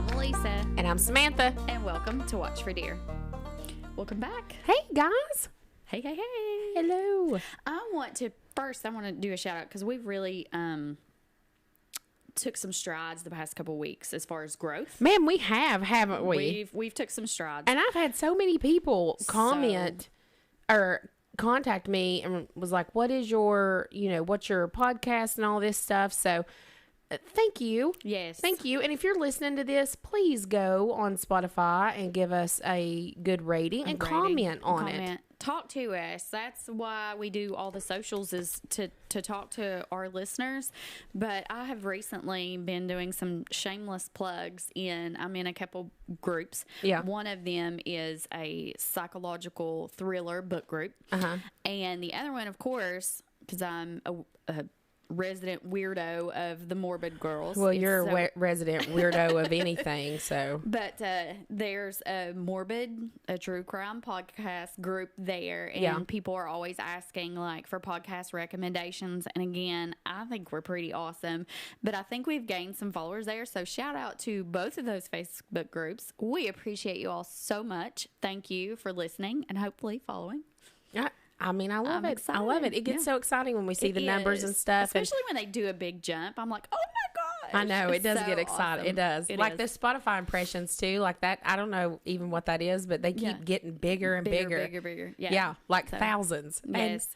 I'm Elisa. And I'm Samantha. And welcome to Watch for Deer. Welcome back. Hey, guys. Hey. Hello. I want to do a shout out because we've really took some strides the past couple of weeks as far as growth. Man, we have, haven't we? We've took some strides. And I've had so many people comment or contact me and was like, what's your podcast and all this stuff. So thank you. Yes. Thank you. And if you're listening to this, please go on Spotify and give us a good rating and comment on it. Talk to us. That's why we do all the socials, is to talk to our listeners. But I have recently been doing some shameless plugs I'm in a couple groups. Yeah. One of them is a psychological thriller book group. Uh-huh. And the other one, of course, because I'm a resident weirdo of the morbid girls. Well, you're a resident weirdo of anything, so. But there's a true crime podcast group there, and people are always asking for podcast recommendations. And again, I think we're pretty awesome, but I think we've gained some followers there. So shout out to both of those Facebook groups. We appreciate you all so much. Thank you for listening and hopefully following. I love it. Excited. I love it. It gets so exciting when we see the numbers and stuff. Especially when they do a big jump. I'm like, oh my gosh. I know. It does so get exciting. awesome. It does. It like is. the Spotify impressions too. Like that. I don't know even what that is, but they keep getting bigger and bigger. Bigger. Yeah. Like thousands. Yes.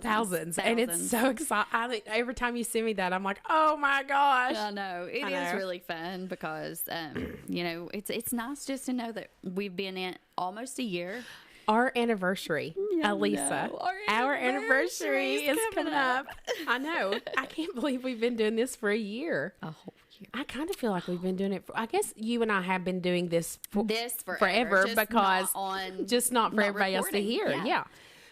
Thousands. And it's so exciting. I think every time you send me that, I'm like, oh my gosh. I know. It is really fun because, it's nice just to know that we've been in almost a year. Our anniversary, Elisa. Our anniversary is coming up. I know. I can't believe we've been doing this for a year. A whole year. I kind of feel like we've been doing it I guess you and I have been doing this forever just because not for everybody else to hear. Yeah. Yeah.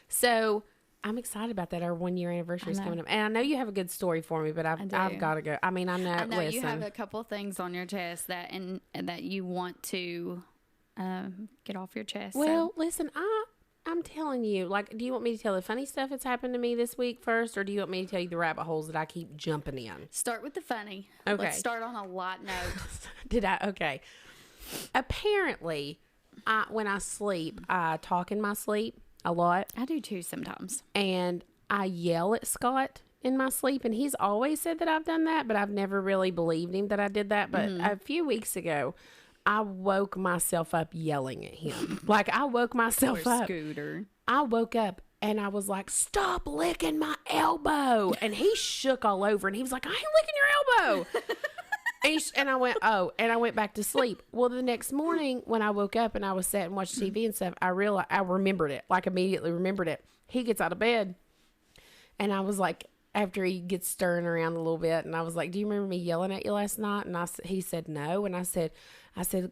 So I'm excited about that. Our 1 year anniversary is coming up. And I know you have a good story for me, but I've got to go. I know you have a couple of things on your chest that you want to get off your chest. Well, listen, I'm telling you, do you want me to tell the funny stuff that's happened to me this week first, or do you want me to tell you the rabbit holes that I keep jumping in? Start with the funny. Okay. Let's start on a light note. Did I? Okay. Apparently, when I sleep, I talk in my sleep a lot. I do too sometimes. And I yell at Scott in my sleep, and he's always said that I've done that, but I've never really believed him that I did that. But a few weeks ago, I woke myself up yelling at him. I woke myself up. Scooter. I woke up and I was like, stop licking my elbow. And he shook all over and he was like, I ain't licking your elbow. and I went, oh, and I went back to sleep. Well, the next morning when I woke up and I was sat and watched TV and stuff, I realized, I remembered it, immediately remembered it. He gets out of bed and I was like, after he gets stirring around a little bit, and I was like, do you remember me yelling at you last night? And he said, no. And I said,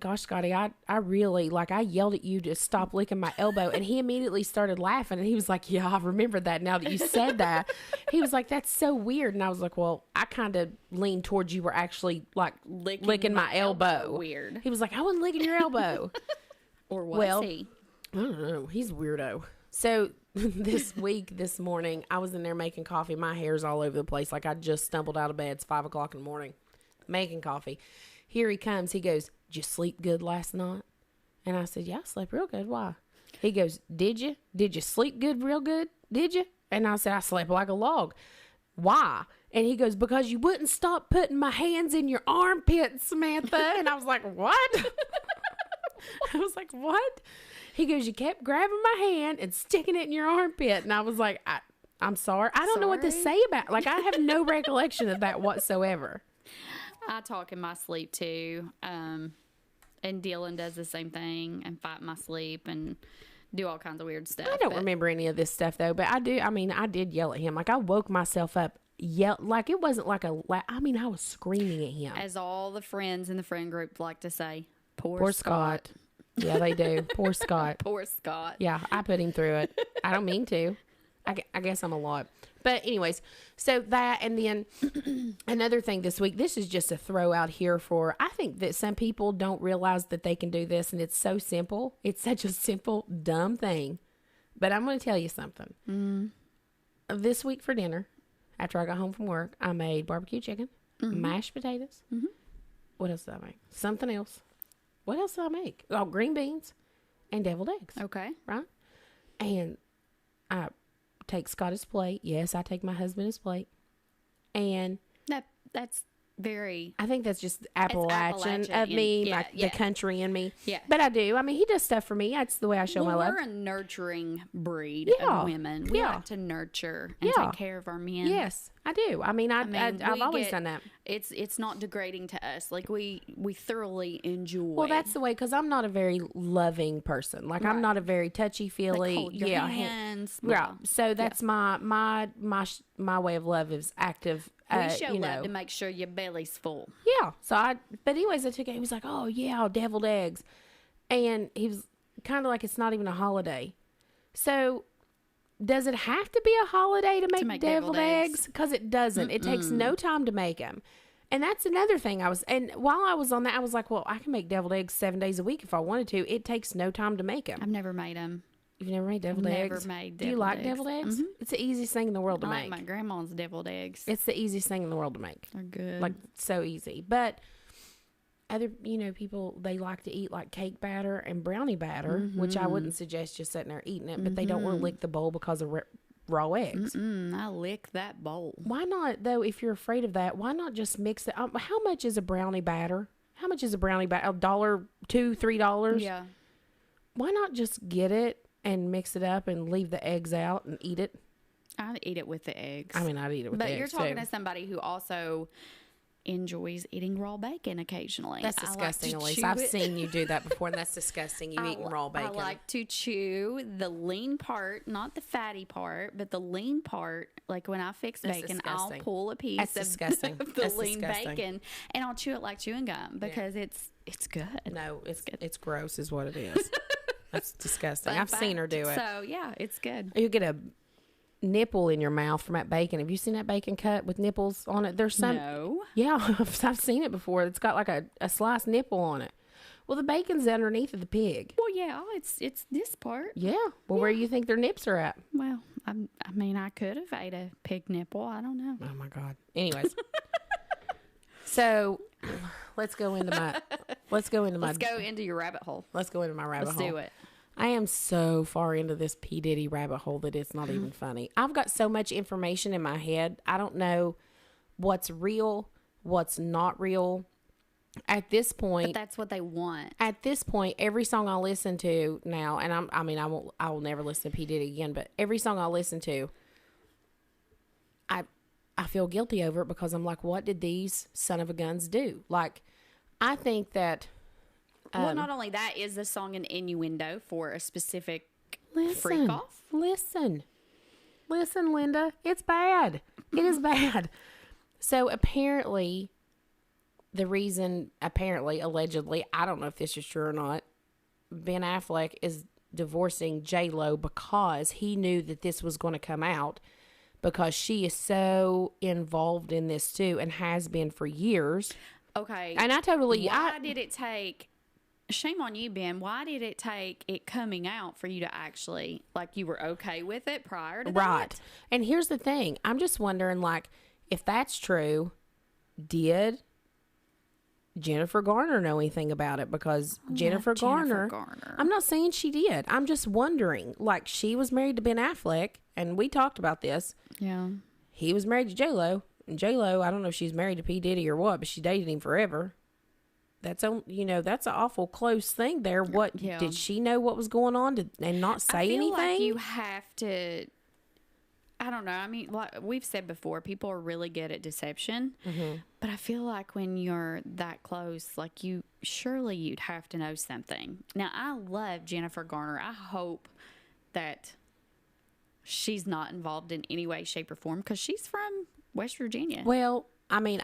gosh, Scotty, I really, I yelled at you to stop licking my elbow. And he immediately started laughing. And he was like, yeah, I remember that now that you said that. He was like, that's so weird. And I was like, well, I kind of leaned towards you were actually, licking my elbow. Weird. He was like, I wasn't licking your elbow. Or was he? I don't know. He's a weirdo. So this morning, I was in there making coffee. My hair's all over the place. I just stumbled out of bed. It's 5 o'clock in the morning, making coffee. Here he comes. He goes, did you sleep good last night? And I said, yeah, I slept real good. Why? He goes, did you? Did you sleep good, real good? Did you? And I said, I slept like a log. Why? And he goes, because you wouldn't stop putting my hands in your armpits, Samantha. And I was like, what? I was like, what? He goes, you kept grabbing my hand and sticking it in your armpit. And I was like, I'm sorry. I don't know what to say about it. I have no recollection of that whatsoever. I talk in my sleep too. And Dylan does the same thing and fight in my sleep and do all kinds of weird stuff. I don't remember any of this stuff though, but I do. I did yell at him. I woke myself up, it wasn't I was screaming at him. As all the friends in the friend group like to say, poor Scott. Yeah, they do. Poor Scott. Poor Scott. Yeah, I put him through it. I don't mean to. I guess I'm a lot. But anyways, so that, and then another thing this week, this is just a throw out here for, I think that some people don't realize that they can do this, and it's so simple. It's such a simple, dumb thing. But I'm going to tell you something. This week for dinner, after I got home from work, I made barbecue chicken, mashed potatoes. What else did I make? Something else. what else do I make? Oh, green beans and deviled eggs. Okay. Right? And I take Scott his plate. Yes, I take my husband his plate. And that's very... I think that's just Appalachian of me, the country in me. Yeah. But I do. I mean, he does stuff for me. That's the way I show my love. We're a nurturing breed of women. We like to nurture and take care of our men. Yes, I do. I mean, I've always done that. It's not degrading to us. Like, we thoroughly enjoy. Well, that's the way, because I'm not a very loving person. Like, I'm not a very touchy-feely. Like, hold your hands. Yeah. So that's my way of love is active. We show love to make sure your belly's full. Yeah. But anyways, I took it. He was like, oh, yeah, deviled eggs. And he was kind of like, it's not even a holiday. So does it have to be a holiday to make deviled eggs? Because it doesn't. It takes no time to make them. And that's another thing and while I was on that, I was like, well, I can make deviled eggs 7 days a week if I wanted to. It takes no time to make them. I've never made them. You've never made deviled eggs? Never made deviled eggs. Do you like deviled eggs? Mm-hmm. It's the easiest thing in the world to make. I like my grandma's deviled eggs. It's the easiest thing in the world to make. They're good. Like, so easy. But other, people, they like to eat like cake batter and brownie batter, which I wouldn't suggest just sitting there eating it, but they don't want to lick the bowl because of raw eggs. I lick that bowl. Why not, though, if you're afraid of that, why not just mix it? How much is a brownie batter? How much is a brownie batter? $1, $2, $3? Yeah. Why not just get it and mix it up and leave the eggs out and eat it? I'd eat it with the eggs. I mean, I'd eat it with the eggs, But you're talking to somebody who also enjoys eating raw bacon occasionally. That's disgusting, Elise. I've seen you do that before, and that's disgusting. You eating raw bacon. I like to chew the lean part, not the fatty part, but the lean part. Like, when I fix bacon, I'll pull a piece of the lean bacon, and I'll chew it like chewing gum because it's good. No, it's gross is what it is. That's disgusting. I've seen her do it. So, yeah, it's good. You get a nipple in your mouth from that bacon. Have you seen that bacon cut with nipples on it? There's some. No. Yeah, I've seen it before. It's got like a sliced nipple on it. Well, the bacon's underneath of the pig. Well, yeah, it's this part. Yeah. Well, where do you think their nips are at? Well, I mean, I could have ate a pig nipple. I don't know. Oh, my God. Anyways. So, let's go into your rabbit hole. Let's go into my rabbit hole. Let's do it. I am so far into this P. Diddy rabbit hole that it's not even funny. I've got so much information in my head. I don't know what's real, what's not real. At this point, but that's what they want. At this point, every song I listen to now, and I will never listen to P. Diddy again, but every song I listen to, I feel guilty over it because I'm like, what did these son of a guns do? Like, I think that. Well, not only that, is the song an innuendo for a specific freak off? Listen, Linda, it's bad. It is bad. So apparently, allegedly, I don't know if this is true or not, Ben Affleck is divorcing J-Lo because he knew that this was going to come out because she is so involved in this too and has been for years. Okay. And Why did it take... Shame on you, Ben. Why did it take it coming out for you to actually, like, you were okay with it prior to that? Right. And here's the thing. I'm just wondering, like, if that's true, did Jennifer Garner know anything about it? Because Jennifer Garner, I'm not saying she did. I'm just wondering. Like, she was married to Ben Affleck, and we talked about this. Yeah. He was married to J-Lo. And J-Lo, I don't know if she's married to P. Diddy or what, but she dated him forever. That's an awful close thing there. What did she know what was going on and not say anything? Like you have to. I don't know. I mean, like we've said before, people are really good at deception. Mm-hmm. But I feel like when you're that close, like you'd have to know something. Now, I love Jennifer Garner. I hope that she's not involved in any way, shape, or form because she's from West Virginia. Well, I mean,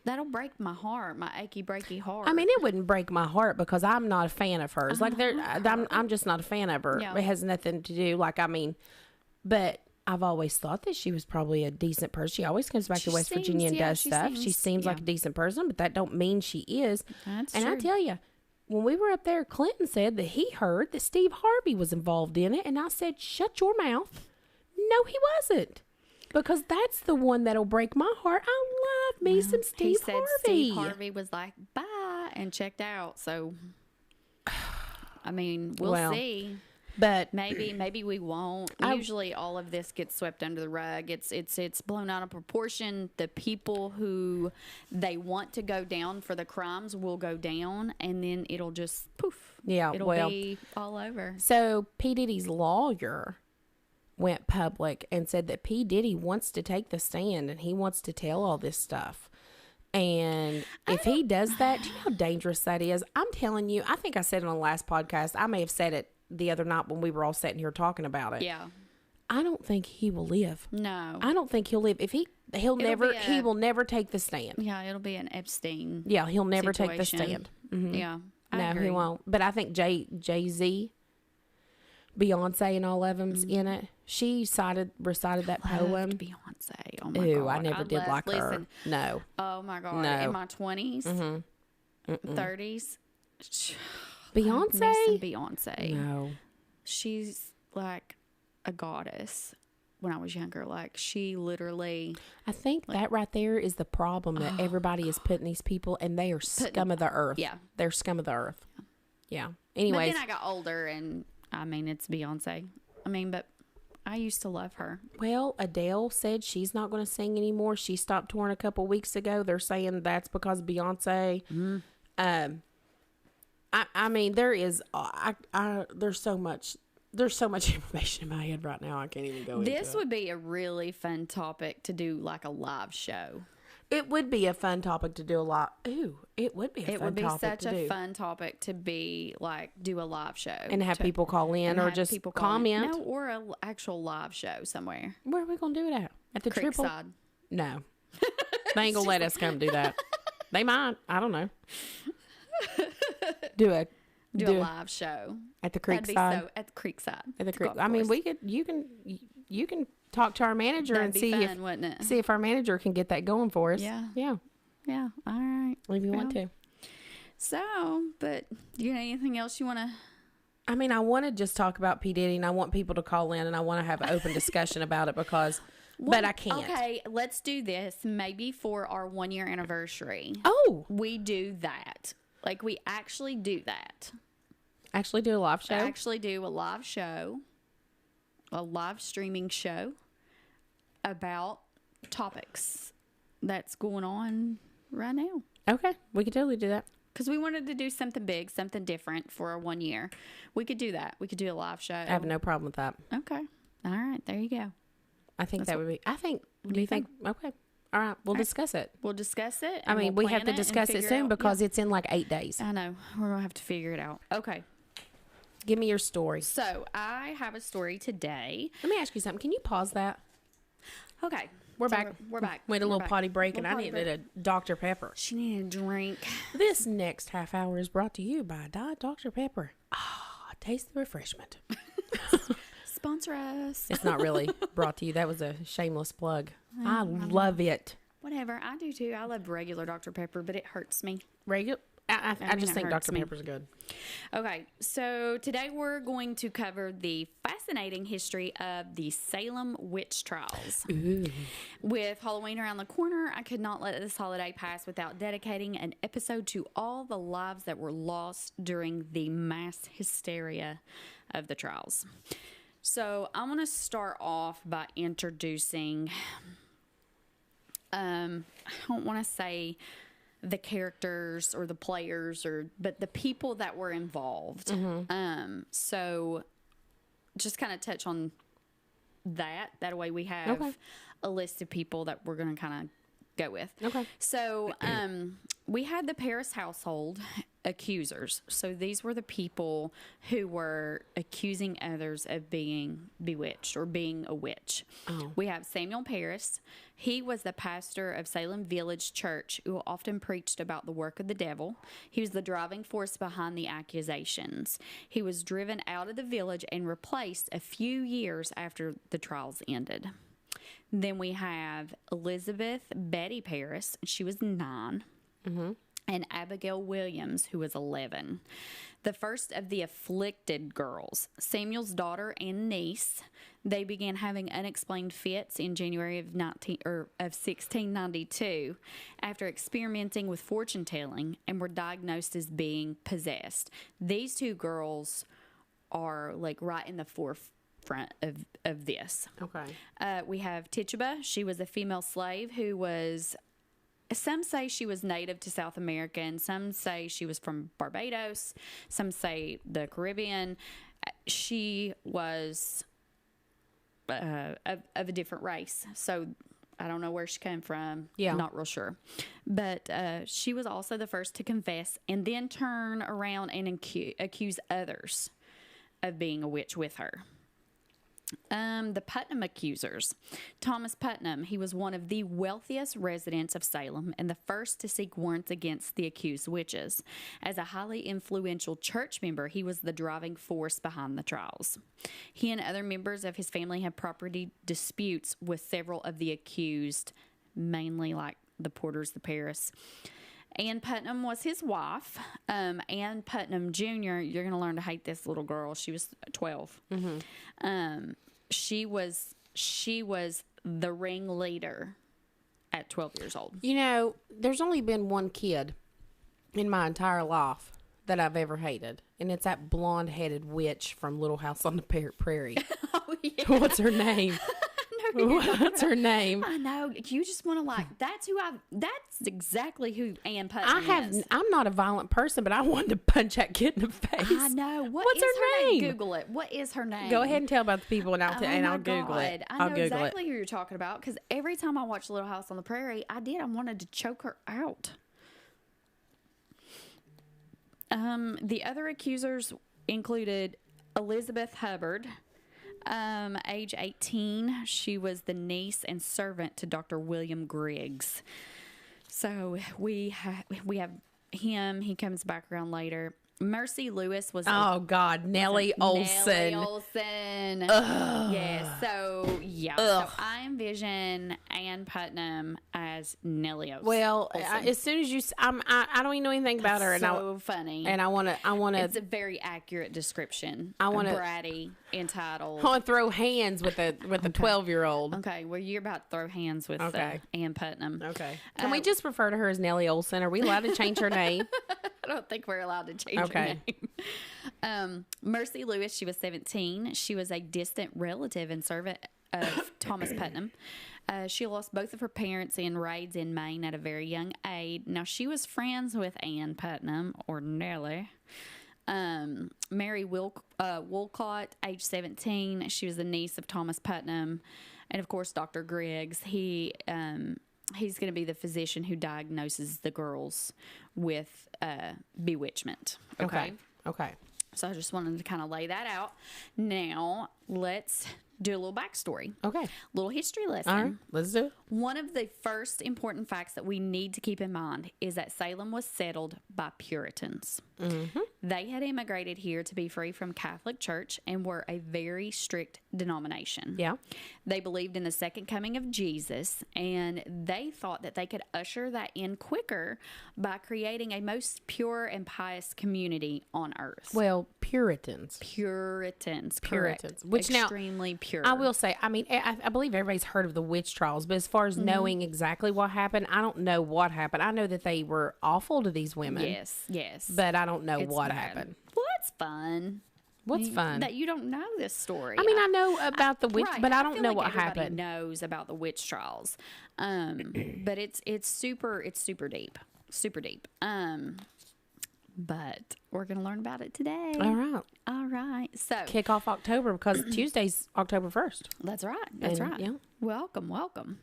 that'll break my heart, my achy breaky heart. I mean, it wouldn't break my heart because I'm not a fan of hers. Like, I'm just not a fan of her. Yeah. It has nothing to do. But I've always thought that she was probably a decent person. She always comes back to West Virginia and does stuff. She seems like a decent person, but that don't mean she is. That's true. I tell you, when we were up there, Clinton said that he heard that Steve Harvey was involved in it, and I said, "Shut your mouth." No, he wasn't. Because that's the one that'll break my heart. I love me some Steve Harvey. Steve Harvey was like, bye. and checked out. So, I mean, we'll see. But maybe we won't. Usually all of this gets swept under the rug. It's blown out of proportion. The people who they want to go down for the crimes will go down, and then it'll just poof. Yeah, it'll be all over. So P. Diddy's lawyer went public and said that P. Diddy wants to take the stand and he wants to tell all this stuff. And if he does that, do you know how dangerous that is? I'm telling you, I think I said it on the last podcast. I may have said it the other night when we were all sitting here talking about it. Yeah. I don't think he will live. No. I don't think he'll live. If he will never take the stand. Yeah, it'll be an Epstein. Yeah, he'll never situation. take the stand. Mm-hmm. Yeah. No, he won't. But I think Jay-Z, Beyonce and all of them's in it. She recited that poem. Beyonce. Oh my Ooh, God. I never did like her. No. Oh my God. No. In my 20s, 30s. Beyonce? Beyonce. No. She's like a goddess. When I was younger, like she literally. I think that right there is the problem that everybody is putting these people, and they are scum of the earth. Yeah. They're scum of the earth. Yeah. Anyways. But then I got older, and I mean, it's Beyonce. I mean, but I used to love her. Well, Adele said she's not going to sing anymore. She stopped touring a couple weeks ago. They're saying that's because of Beyonce. Mm-hmm. I mean, there is, there's so much information in my head right now. I can't even go into it. This would be a really fun topic to do, like a live show. It would be a fun topic to do a lot. Ooh, it would be a fun topic to do. It would be such a fun topic to be, like, do a live show. And have people call in or just comment. No, or an actual live show somewhere. Where are we going to do it at? At the Triple? Creekside. No. They ain't going to let us come do that. They might. I don't know. Do a live show at the Creekside. At the Creekside. At the creek. I mean, you can talk to our manager and see if our manager can get that going for us. Yeah. Yeah. Yeah. All right. If you want to. So, but you know anything else you want to? I mean, I want to just talk about P. Diddy, and I want people to call in, and I want to have an open discussion about it because. But I can't. Okay, let's do this. Maybe for our 1 year anniversary. Oh. We do that. Like, we actually do that. Actually do a live show? Actually do a live show. A live streaming show about topics that's going on right now. Okay. We could totally do that. Because we wanted to do something big, something different for our 1 year. We could do that. We could do a live show. I have no problem with that. Okay. All right. There you go. I think that would be. Do you think? Okay. All right. We'll discuss it. We'll discuss it. I mean, we have to discuss it soon because it's in like 8 days. I know. We're going to have to figure it out. Okay. Give me your story. So, I have a story today. Let me ask you something. Can you pause that? Okay. We're back. We're back. We had a little potty break, and I needed a Dr. Pepper. She needed a drink. This next half hour is brought to you by Dr. Pepper. Taste the refreshment. Sponsor us. It's not really brought to you. That was a shameless plug. I love it. Whatever. I do too. I love regular Dr. Pepper, but it hurts me. Regular? I just think Dr. Pepper's good. Okay, so today we're going to cover the fascinating history of the Salem witch trials. Ooh. With Halloween around the corner, I could not let this holiday pass without dedicating an episode to all the lives that were lost during the mass hysteria of the trials. So I want to start off by introducing, I don't want to say the characters or the players, but the people that were involved. Mm-hmm. So just kind of touch on that. That way we have a list of people that we're going to kind of go with. Okay. So we had the Paris household accusers. So these were the people who were accusing others of being bewitched or being a witch. Oh. We have Samuel Paris. He was the pastor of Salem Village Church who often preached about the work of the devil. He was the driving force behind the accusations. He was driven out of the village and replaced a few years after the trials ended. Then we have Elizabeth Betty Paris. She was 9. Mm-hmm. and Abigail Williams, who was 11. The first of the afflicted girls, Samuel's daughter and niece, they began having unexplained fits in January of 1692 after experimenting with fortune telling and were diagnosed as being possessed. These two girls are like right in the forefront of this. Okay. We have Tituba. She was a female slave who was, some say she was native to South America, and some say she was from Barbados. Some say the Caribbean. She was of a different race, so I don't know where she came from. Yeah. Not real sure. But she was also the first to confess and then turn around and accuse others of being a witch with her. The Putnam accusers. Thomas Putnam, he was one of the wealthiest residents of Salem and the first to seek warrants against the accused witches. As a highly influential church member, he was the driving force behind the trials. He and other members of his family had property disputes with several of the accused, mainly like the Porters, the Paris. Ann Putnam was his wife. Ann Putnam Jr., you're going to learn to hate this little girl. She was 12. Mm-hmm. She was the ringleader at 12 years old. You know, there's only been one kid in my entire life that I've ever hated, and it's that blonde-headed witch from Little House on the Prairie. Oh, yeah. What's her name? What's her name? I know. You just want to that's exactly who Ann Putnam is. I'm not a violent person, but I wanted to punch that kid in the face. I know. What's her name? Google it. What is her name? Go ahead and tell about the people, and I'll Google it. I know exactly who you're talking about, because every time I watch Little House on the Prairie, I wanted to choke her out. The other accusers included Elizabeth Hubbard. Age 18, she was the niece and servant to Dr. William Griggs. So we have him. He comes back around later. Mercy Lewis was Nellie Olson. Nellie Olson. Yeah. So So I envision Ann Putnam as Nellie Olson. Well, as soon as you, I don't even know anything about her, and so funny. And I want to. It's a very accurate description. I want to bratty entitled. I want to throw hands with a 12-year-old. Okay. Well, you're about to throw hands with Ann Putnam. Okay. Can we just refer to her as Nellie Olson? Are we allowed to change her name? I don't think we're allowed to change her name. Mercy Lewis, she was 17. She was a distant relative and servant of Thomas Putnam. She lost both of her parents in raids in Maine at a very young age. Now, she was friends with Ann Putnam, or Nellie. Mary Wolcott, age 17. She was the niece of Thomas Putnam. And, of course, Dr. Griggs. He's going to be the physician who diagnoses the girls with bewitchment. Okay. So I just wanted to kind of lay that out. Now, let's do a little backstory. Okay. Little history lesson. All right, let's do it. One of the first important facts that we need to keep in mind is that Salem was settled by Puritans. Mm-hmm. They had immigrated here to be free from Catholic Church and were a very strict denomination. Yeah. They believed in the second coming of Jesus, and they thought that they could usher that in quicker by creating a most pure and pious community on earth. Well, Puritans. Correct. Which extremely pure. I will say, I mean, I believe everybody's heard of the witch trials, but as far as knowing exactly what happened, I don't know what happened. I know that they were awful to these women. Yes. But I don't know what happened. Well, it's fun. What's fun? That you don't know this story. I mean, I know about the witch, but I don't know like what everybody happened. Knows about the witch trials, but it's super deep. But we're gonna learn about it today. All right. So kick off October, because Tuesday's October 1st. That's right. Yeah. Welcome.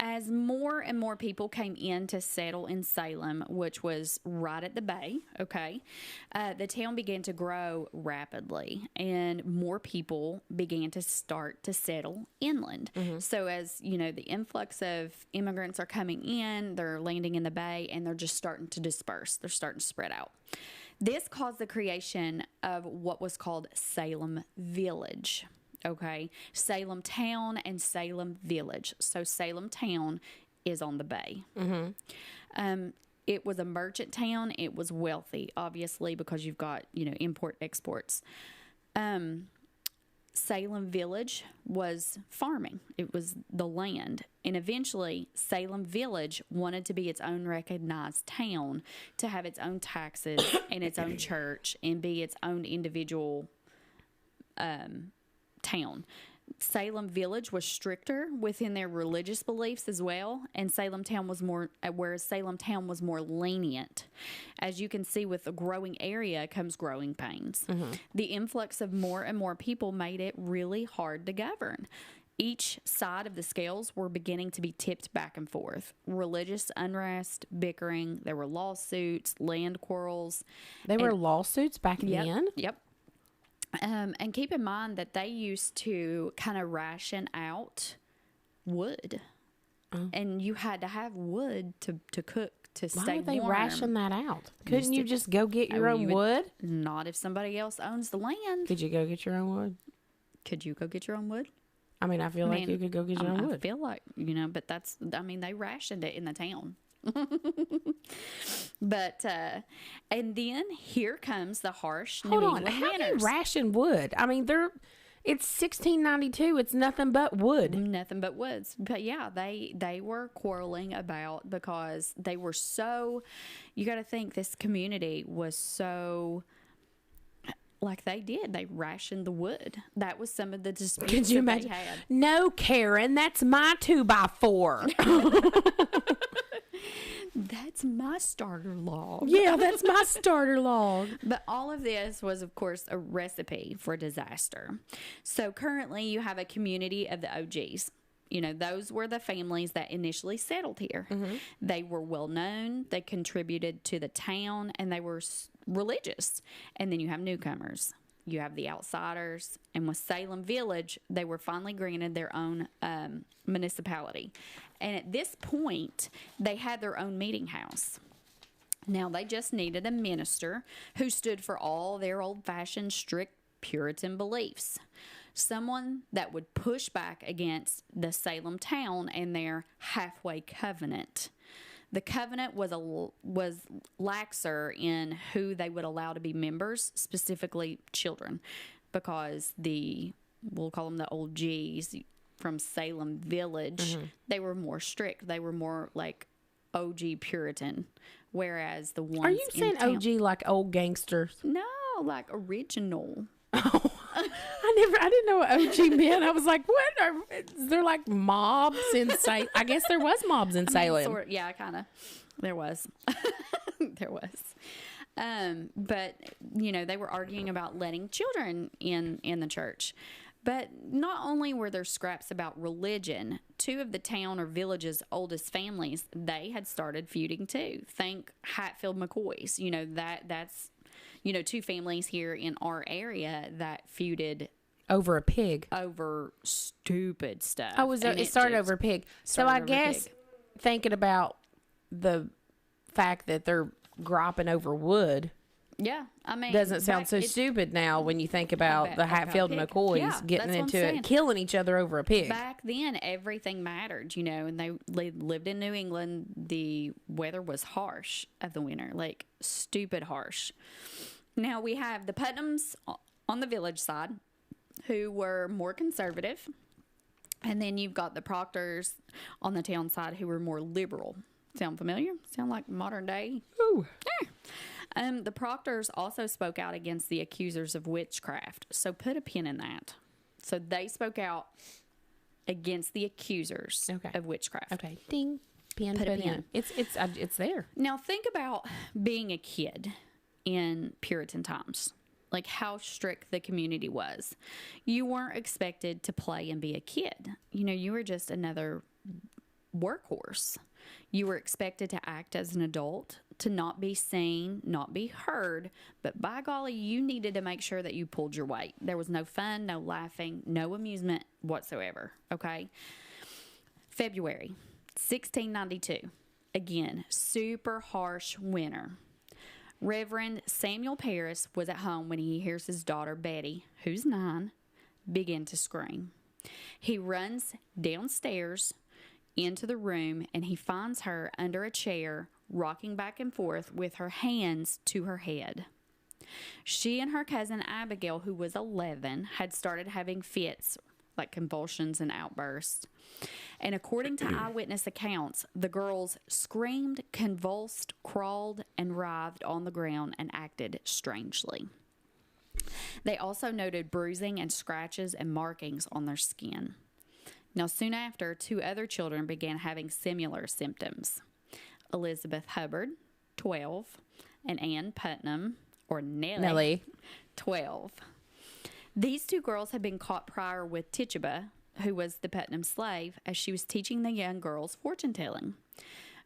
As more and more people came in to settle in Salem, which was right at the bay, the town began to grow rapidly, and more people began to start to settle inland. Mm-hmm. So as, the influx of immigrants are coming in, they're landing in the bay, and they're just starting to disperse. They're starting to spread out. This caused the creation of what was called Salem Village. Salem Town and Salem Village. So Salem Town is on the bay. Mm-hmm. It was a merchant town. It was wealthy, obviously, because you've got, import exports. Salem Village was farming. It was the land. And eventually, Salem Village wanted to be its own recognized town, to have its own taxes and its own church and be its own individual town. Salem Village was stricter within their religious beliefs as well, and whereas Salem Town was more lenient. As you can see, with a growing area comes growing pains. Mm-hmm. The influx of more and more people made it really hard to govern. Each side of the scales were beginning to be tipped back and forth. Religious unrest, bickering, there were lawsuits, land quarrels. There were lawsuits back then? Yep. And keep in mind that they used to kind of ration out wood. And you had to have wood to cook, to stay warm. Why would they ration that out? Couldn't you just go get your own wood? Not if somebody else owns the land. Could you go get your own wood? Could you go get your own wood? I mean, I feel like you could go get your own wood. I feel like, but they rationed it in the town. But and then here comes the harsh New England winters. How do you ration wood? I mean, it's 1692. It's nothing but wood. Nothing but woods. But yeah, they were quarreling about, because they were so. You got to think, this community was so. Like they rationed the wood. That was some of the disputes. Could you imagine? They had. No, Karen, that's my 2x4. That's my starter log. Yeah, that's my starter log. But all of this was, of course, a recipe for disaster. So currently you have a community of the OGs. Those were the families that initially settled here. Mm-hmm. They were well known. They contributed to the town, and they were religious. And then you have newcomers. You have the outsiders. And with Salem Village, they were finally granted their own municipality. And at this point, they had their own meeting house. Now, they just needed a minister who stood for all their old-fashioned, strict Puritan beliefs. Someone that would push back against the Salem town and their halfway covenant. The covenant was laxer in who they would allow to be members, specifically children, because we'll call them the old G's from Salem Village, mm-hmm. They were more strict. They were more like OG Puritan, whereas the ones Are you saying OG like old gangsters? No, like original. Oh, I didn't know what OG meant. I was like, what? Is there like mobs in Salem? I guess there was mobs in Salem. Yeah, kind of. There was. There was. But, they were arguing about letting children in the church. But not only were there scraps about religion, two of the town or village's oldest families, they had started feuding too. Think Hatfield McCoys. That's two families here in our area that feuded over a pig. Over stupid stuff. Oh, it started over a pig. So I guess thinking about the fact that they're gropping over wood. Yeah, I mean, doesn't sound so stupid now when you think about the Hatfield McCoys getting into it, killing each other over a pig. Back then, everything mattered, and they lived in New England. The weather was harsh of the winter, like stupid harsh. Now we have the Putnams on the village side, who were more conservative, and then you've got the Proctors on the town side, who were more liberal. Sound familiar? Sound like modern day? Ooh. Yeah. The Proctors also spoke out against the accusers of witchcraft. So put a pin in that. So they spoke out against the accusers of witchcraft. Okay. Ding. Pin. Put a pin. It's there. Now think about being a kid in Puritan times. Like how strict the community was. You weren't expected to play and be a kid. You were just another workhorse. You were expected to act as an adult, to not be seen, not be heard, but by golly, you needed to make sure that you pulled your weight. There was no fun, no laughing, no amusement whatsoever, okay? February 1692. Again, super harsh winter. Reverend Samuel Parris was at home when he hears his daughter Betty, who's 9, begin to scream. He runs downstairs into the room, and he finds her under a chair, rocking back and forth with her hands to her head. She and her cousin Abigail, who was 11, had started having fits, like convulsions and outbursts. And according to eyewitness accounts, the girls screamed, convulsed, crawled, and writhed on the ground and acted strangely. They also noted bruising and scratches and markings on their skin. Now, soon after, 2 other children began having similar symptoms. Elizabeth Hubbard, 12, and Ann Putnam, or Nellie, 12. These 2 girls had been caught prior with Tituba, who was the Putnam slave, as she was teaching the young girls fortune-telling.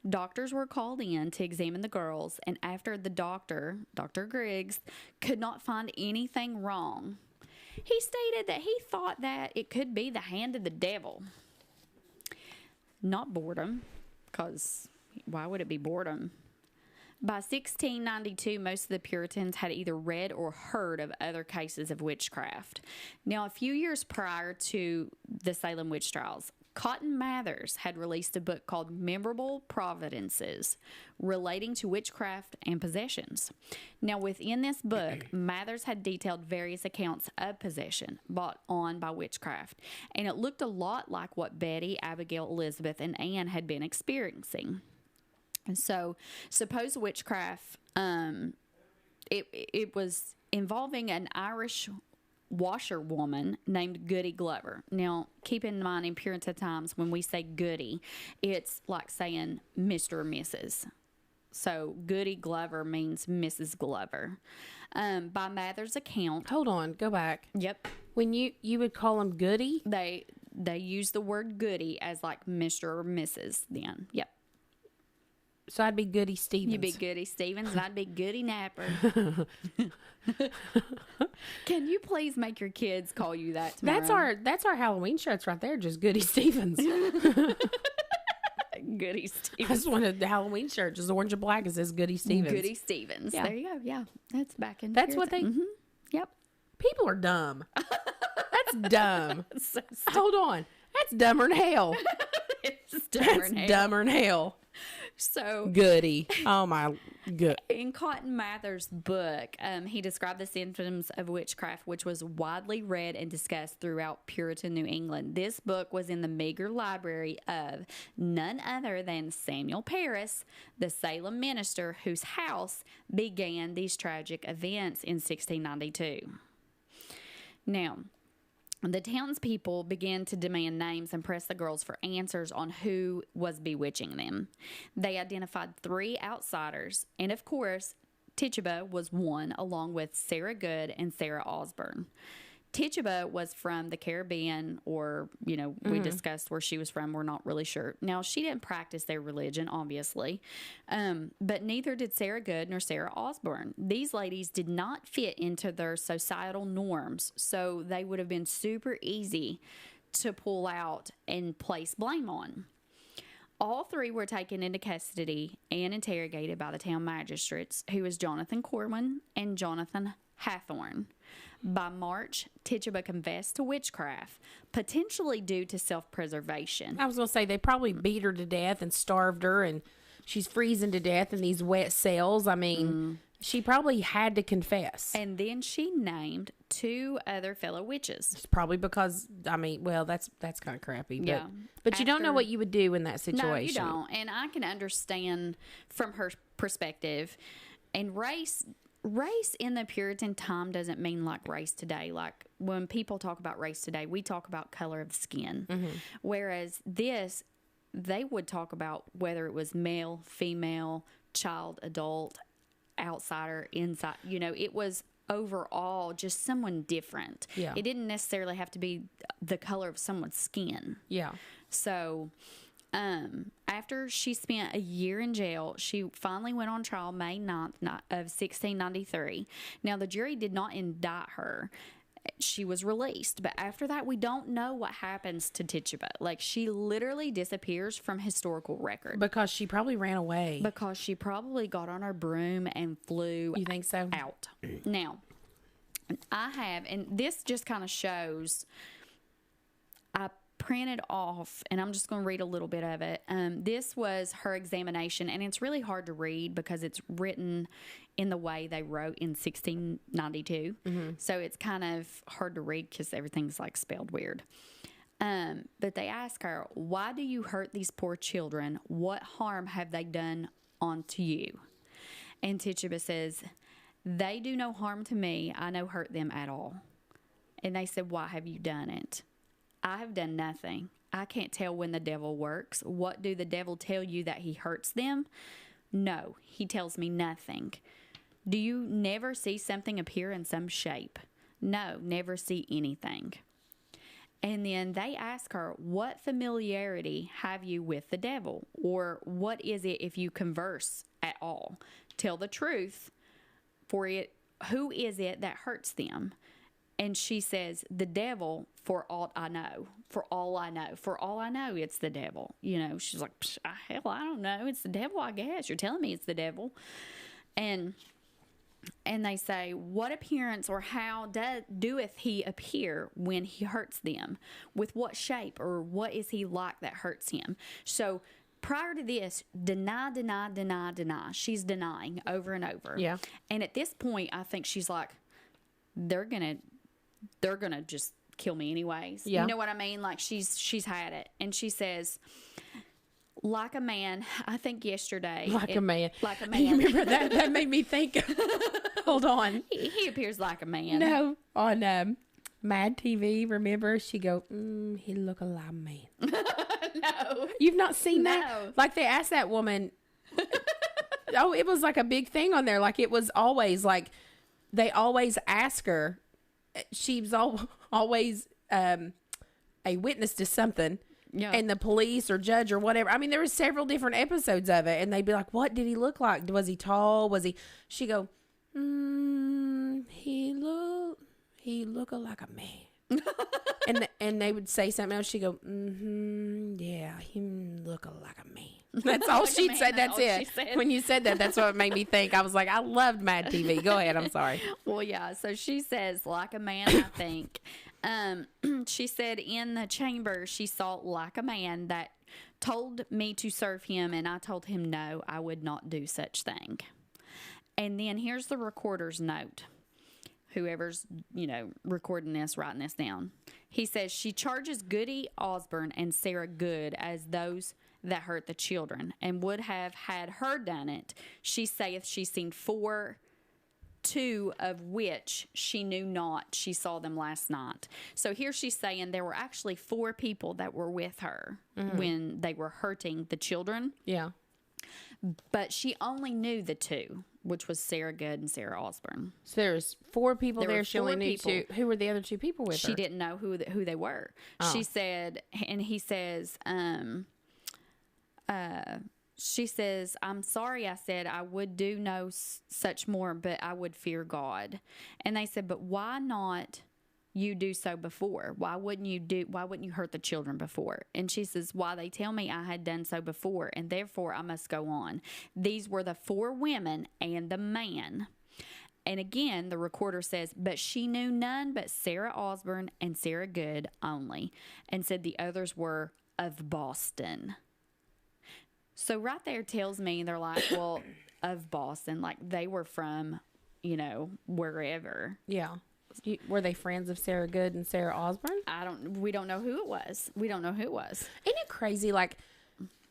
Doctors were called in to examine the girls, and after the doctor, Dr. Griggs, could not find anything wrong, he stated that he thought that it could be the hand of the devil. Not boredom, because why would it be boredom? By 1692, most of the Puritans had either read or heard of other cases of witchcraft. Now, a few years prior to the Salem witch trials, Cotton Mathers had released a book called Memorable Providences relating to witchcraft and possessions. Now, within this book, Mathers had detailed various accounts of possession brought on by witchcraft, and it looked a lot like what Betty, Abigail, Elizabeth, and Anne had been experiencing. And so, supposed witchcraft, it was involving an Irish washerwoman named Goody Glover. Now, keep in mind, in Puritan times, when we say Goody, it's like saying Mr. or Mrs. So, Goody Glover means Mrs. Glover. By Mather's account... Hold on, go back. Yep. When you would call them Goody? They use the word Goody as like Mr. or Mrs. then. Yep. So I'd be Goody Stevens. You'd be Goody Stevens, and I'd be Goody Napper. Can you please make your kids call you that tomorrow? That's our Halloween shirts right there, just Goody Stevens. Goody Stevens. That's one of the Halloween shirts, just orange and black. It says Goody Stevens. Goody Stevens. Yeah. There you go. Yeah, that's back in. That's what they. Mm-hmm. Yep. People are dumb. That's dumb. So hold on. That's dumber than hell. It's dumber than hell. Dumber than hell. So Goody. Oh my good. In Cotton Mather's book, he described the symptoms of witchcraft, which was widely read and discussed throughout Puritan New England. This book was in the meager library of none other than Samuel Parris, the Salem minister whose house began these tragic events in 1692. Now, the townspeople began to demand names and press the girls for answers on who was bewitching them. They identified 3 outsiders, and of course, Tituba was one, along with Sarah Good and Sarah Osborne. Tituba was from the Caribbean, or, we discussed where she was from. We're not really sure. Now, she didn't practice their religion, obviously, but neither did Sarah Good nor Sarah Osborne. These ladies did not fit into their societal norms, so they would have been super easy to pull out and place blame on. All 3 were taken into custody and interrogated by the town magistrates, who was Jonathan Corwin and Jonathan Hathorne. By March, Tituba confessed to witchcraft, potentially due to self-preservation. I was going to say, they probably beat her to death and starved her, and she's freezing to death in these wet cells. I mean, she probably had to confess. And then she named 2 other fellow witches. It's probably because, that's kind of crappy. But, yeah. But you don't know what you would do in that situation. No, you don't. And I can understand from her perspective. And race in the Puritan time doesn't mean like race today. Like when people talk about race today, we talk about color of skin. Mm-hmm. Whereas they would talk about whether it was male, female, child, adult, outsider, inside. It was overall just someone different. Yeah. It didn't necessarily have to be the color of someone's skin. Yeah. So after she spent a year in jail, she finally went on trial May 9th of 1693. Now, the jury did not indict her. She was released. But after that, we don't know what happens to Tituba. Like, she literally disappears from historical record. Because she probably ran away. Because she probably got on her broom and flew You think so? out. Now, and this just kind of shows... printed off, and I'm just going to read a little bit of it. This was her examination, and it's really hard to read because it's written in the way they wrote in 1692. So it's kind of hard to read because everything's like spelled weird. But they ask her, why do you hurt these poor children? What harm have they done unto you? And Tituba says, they do no harm to me. I no hurt them at all. And they said, why have you done it? I have done nothing. I can't tell when the devil works. What do the devil tell you, that he hurts them? No, he tells me nothing. Do you never see something appear in some shape? No, never see anything. And then they ask her, what familiarity have you with the devil? Or what is it if you converse at all? Tell the truth, for it. Who is it that hurts them? And she says, the devil, for all I know. For all I know. For all I know, it's the devil. You know, she's like, hell, I don't know. It's the devil, I guess. You're telling me it's the devil. And they say, what appearance or how doeth he appear when he hurts them? With what shape, or what is he like that hurts him? So prior to this, deny. She's denying over and over. Yeah. And at this point, I think she's like, they're gonna just kill me anyways. Yeah. You know what I mean? Like she's had it. And she says, like a man, I think yesterday. Like a man. Like a man. You remember that? That made me think. Hold on. He appears like a man. No, on Mad TV, remember? She go, he look a like a man. No. You've not seen No. that? Like they asked that woman. Oh, it was like a big thing on there. Like it was always like, they always ask her. She was always a witness to something. Yeah. And the police or judge or whatever. I mean, there were several different episodes of it. And they'd be like, what did he look like? Was he tall? Was he? She go, he look like a man. and they would say something else. She go, yeah, he look like a man. That's all she'd say. That's it. When you said that, that's what made me think. I was like, I loved Mad TV. Go ahead. I'm sorry. Well, yeah. So she says, like a man, I think. She said in the chamber, she saw like a man that told me to serve him, and I told him no, I would not do such thing. And then here's the recorder's note. Whoever's, recording this, writing this down. He says, she charges Goody Osborne and Sarah Good as those that hurt the children, and would have had her done it. She saith she seen 4, 2 of which she knew not. She saw them last night. So here she's saying there were actually 4 people that were with her when they were hurting the children. Yeah. But she only knew the 2, which was Sarah Good and Sarah Osborne. So there's 4 people there. She only knew 2. Who were the other 2 people with her? She didn't know who they were. Oh. She said, and he says, she says, I'm sorry, I said, I would do no such more, but I would fear God. And they said, but why not you do so before? Why wouldn't you hurt the children before? And she says, why, they tell me I had done so before, and therefore I must go on. These were the 4 women and the man. And again, the recorder says, but she knew none but Sarah Osborne and Sarah Good only, and said the others were of Boston. So right there tells me they're like, well, of Boston, like they were from, wherever. Yeah. Were they friends of Sarah Good and Sarah Osborne? We don't know who it was. Isn't it crazy? Like,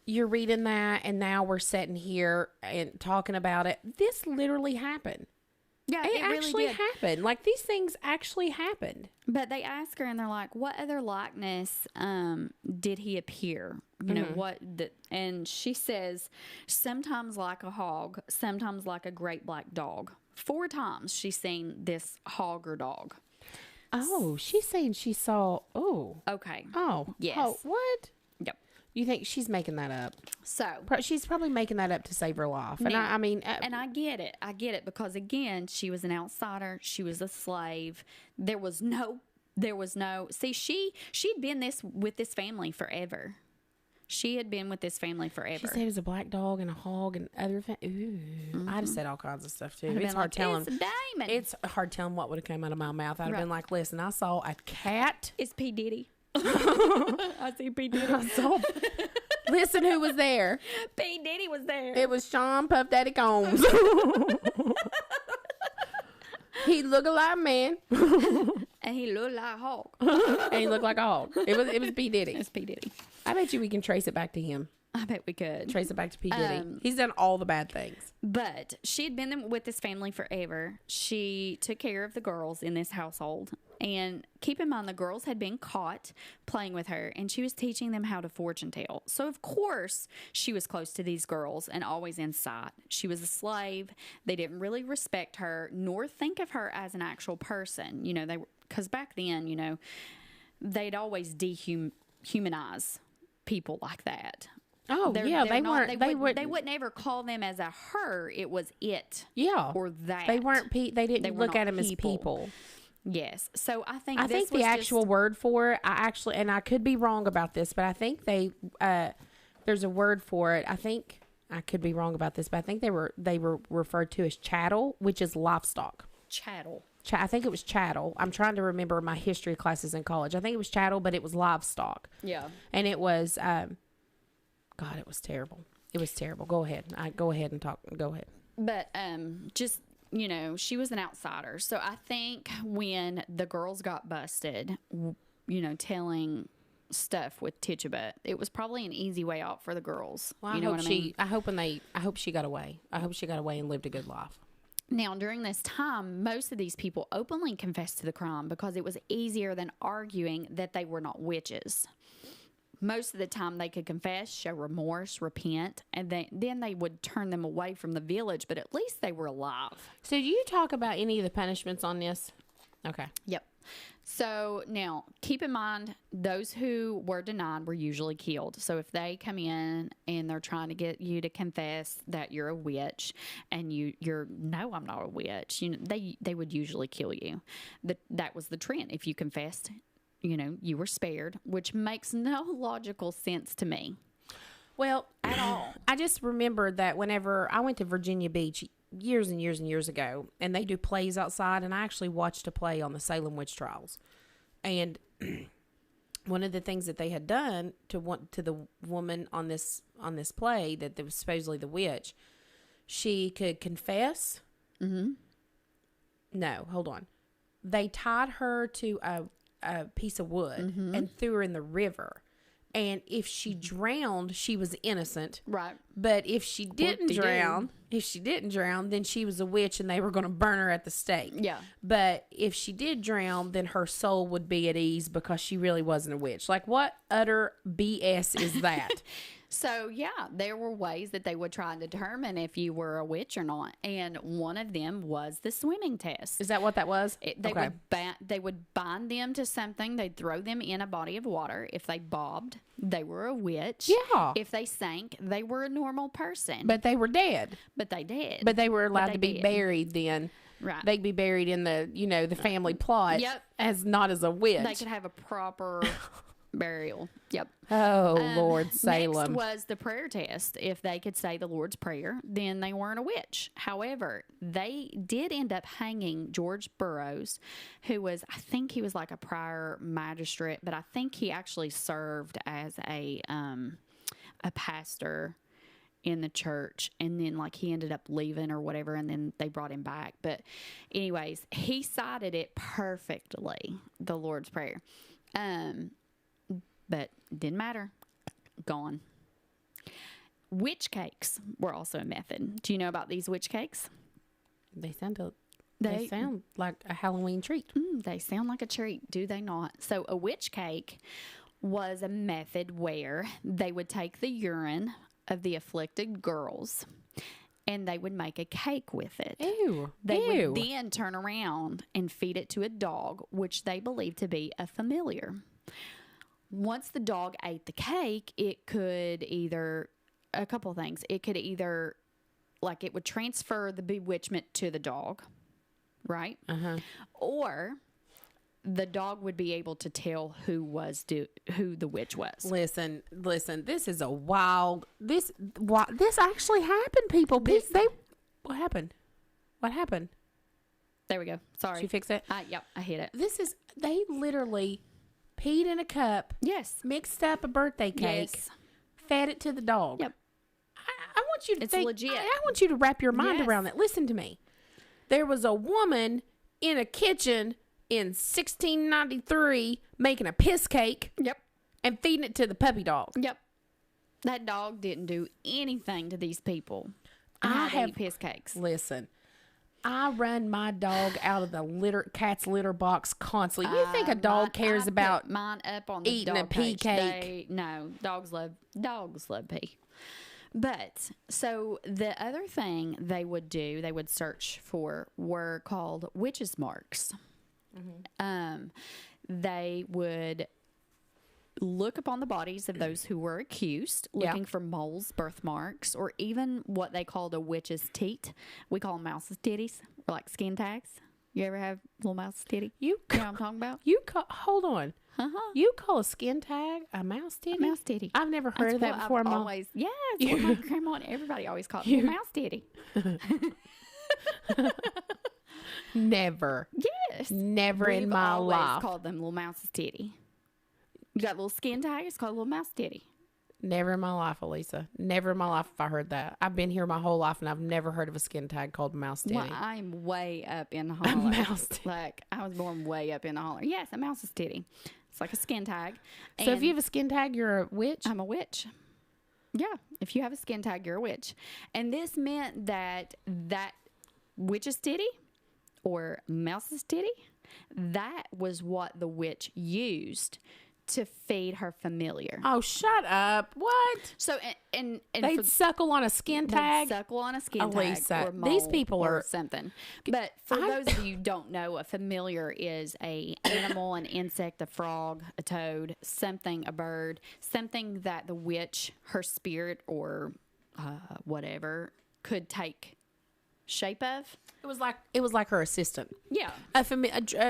you're reading that, and now we're sitting here and talking about it. This literally happened. Yeah, it actually really happened. Like, these things actually happened. But they ask her, and they're like, what other likeness did he appear? And she says, sometimes like a hog, sometimes like a great black dog. 4 times she's seen this hog or dog. Oh, she's saying she saw, Okay. Oh. Yes. Oh, what? Yep. You think she's making that up? So. She's probably making that up to save her life. And now, and I get it. I get it because, again, she was an outsider. She was a slave. There was no, see, she'd been with this family forever. She had been with this family forever. She said it was a black dog and a hog and other Ooh. I'd have said all kinds of stuff too. It's hard telling. It's It's hard telling what would have come out of my mouth. I'd have been like, listen, I saw a cat. It's P. Diddy. I see P. Diddy. Listen who was there. P. Diddy was there. It was Sean Puff Daddy Combs. He looked like a man. And he looked like a hog. And he looked like a hog. It was P. Diddy. It's P. Diddy. I bet you we can trace it back to him. I bet we could. Trace it back to P. Diddy. He's done all the bad things. But she had been with this family forever. She took care of the girls in this household. And keep in mind, the girls had been caught playing with her, and she was teaching them how to fortune tell. So, of course, she was close to these girls and always in sight. She was a slave. They didn't really respect her, nor think of her as an actual person. You know, because back then, you know, they'd always dehumanize people like that. Oh, yeah, they wouldn't ever call them as a her. It was it. Yeah. Or that. They weren't, they didn't look at them as people. Yes. So I think the actual word for it, and I could be wrong about this, but I think there's a word for it. I could be wrong about this, but I think they were referred to as chattel, which is livestock. Chattel. I think it was chattel. I'm trying to remember my history classes in college. I think it was chattel, but it was livestock. Yeah. And it was, God, it was terrible. It was terrible. Go ahead. Go ahead and talk. Go ahead. But just, you know, she was an outsider. So I think when the girls got busted, you know, telling stuff with Tituba, it was probably an easy way out for the girls. Well, you know what I mean? I hope she got away. I hope she got away and lived a good life. Now, during this time, most of these people openly confessed to the crime because it was easier than arguing that they were not witches. Most of the time they could confess, show remorse, repent, and then they would turn them away from the village, but at least they were alive. So do you talk about any of the punishments on this? Okay. Yep. So now keep in mind, those who were denied were usually killed. So if they come in and they're trying to get you to confess that you're a witch and you're no, I'm not a witch, you know, they would usually kill you. That was the trend. If you confessed, you know, you were spared, which makes no logical sense to me. Well, at all. I just remembered that whenever I went to Virginia Beach years and years and years ago, and they do plays outside, and I actually watched a play on the Salem witch trials. And one of the things that they had done to the woman on this play that was supposedly the witch, she could confess. Mm-hmm. No, hold on. They tied her to a piece of wood and threw her in the river. And if she drowned, she was innocent. Right. But if she didn't drown, then she was a witch and they were going to burn her at the stake. Yeah. But if she did drown, then her soul would be at ease because she really wasn't a witch. Like, what utter BS is that? So, yeah, there were ways that they would try and determine if you were a witch or not. And one of them was the swimming test. Is that what that was? They would bind them to something. They'd throw them in a body of water. If they bobbed, they were a witch. Yeah. If they sank, they were a normal person. But they were dead. But they did. But they were allowed to be buried then. Right. They'd be buried in the family plot. Yep. Not as a witch. They could have a proper burial. Yep. Oh, Lord, Salem. Next was the prayer test. If they could say the Lord's Prayer, then they weren't a witch. However, they did end up hanging George Burroughs, who was, I think he was like a prior magistrate, but I think he actually served as a pastor in the church, and then like he ended up leaving or whatever, and then they brought him back. But anyways, he cited it perfectly, the Lord's Prayer. But didn't matter. Gone. Witch cakes were also a method. Do you know about these witch cakes? They sound like a Halloween treat. They sound like a treat, do they not? So a witch cake was a method where they would take the urine of the afflicted girls and they would make a cake with it. They would then turn around and feed it to a dog, which they believed to be a familiar. Once the dog ate the cake, it could either, a couple of things. It could either, like, it would transfer the bewitchment to the dog, right? Uh-huh. Or the dog would be able to tell who the witch was. Listen, this is a wild, this actually happened, people. What happened? There we go. Sorry. Did you fix it? Yep, I hit it. They literally peed in a cup, Yes. mixed up a birthday cake, Yes. fed it to the dog. Yep. I want you to It's think, legit. I want you to wrap your mind Yes. around that. Listen to me. There was a woman in a kitchen in 1693 making a piss cake Yep. and feeding it to the puppy dog. Yep. That dog didn't do anything to these people. I have eat piss cakes. Listen, I run my dog out of the cat's litter box constantly. You think a dog cares about mine up on the eating dog a pea page. cake? No, dogs love pee. But so the other thing they would do, they would search for, were called witches' marks. They would look upon the bodies of those who were accused, looking for moles, birthmarks, or even what they called a witch's teat. We call them mouse's titties, or like skin tags. You ever have little mouse's titty? You know what I'm talking about? Hold on. You call a skin tag a mouse titty? A mouse titty. I've never heard of that before, Mom. Yes, what my grandma and everybody always called it. Mouse titty. Never. Yes. Never in my We've always life. called them little mouse's titty. You got a little skin tag, it's called a little mouse titty. Never in my life, Elisa. Never in my life have I heard that. I've been here my whole life and I've never heard of a skin tag called mouse titty. Well, I'm way up in the holler. mouse titty. Like, I was born way up in the holler. Yes, a mouse's titty. It's like a skin tag. So if And you have a skin tag, you're a witch? I'm a witch. Yeah, if you have a skin tag, you're a witch. And this meant that witch's titty or mouse's titty, that was what the witch used to feed her familiar. Oh, shut up. What? So, and They'd suckle on a skin tag? They'd suckle on a skin Elisa, tag or mole these people or are something. But for those of you who don't know, a familiar is a animal, an insect, a frog, a toad, something, a bird, something that the witch, her spirit or whatever, could take shape of. It was like her assistant. Yeah.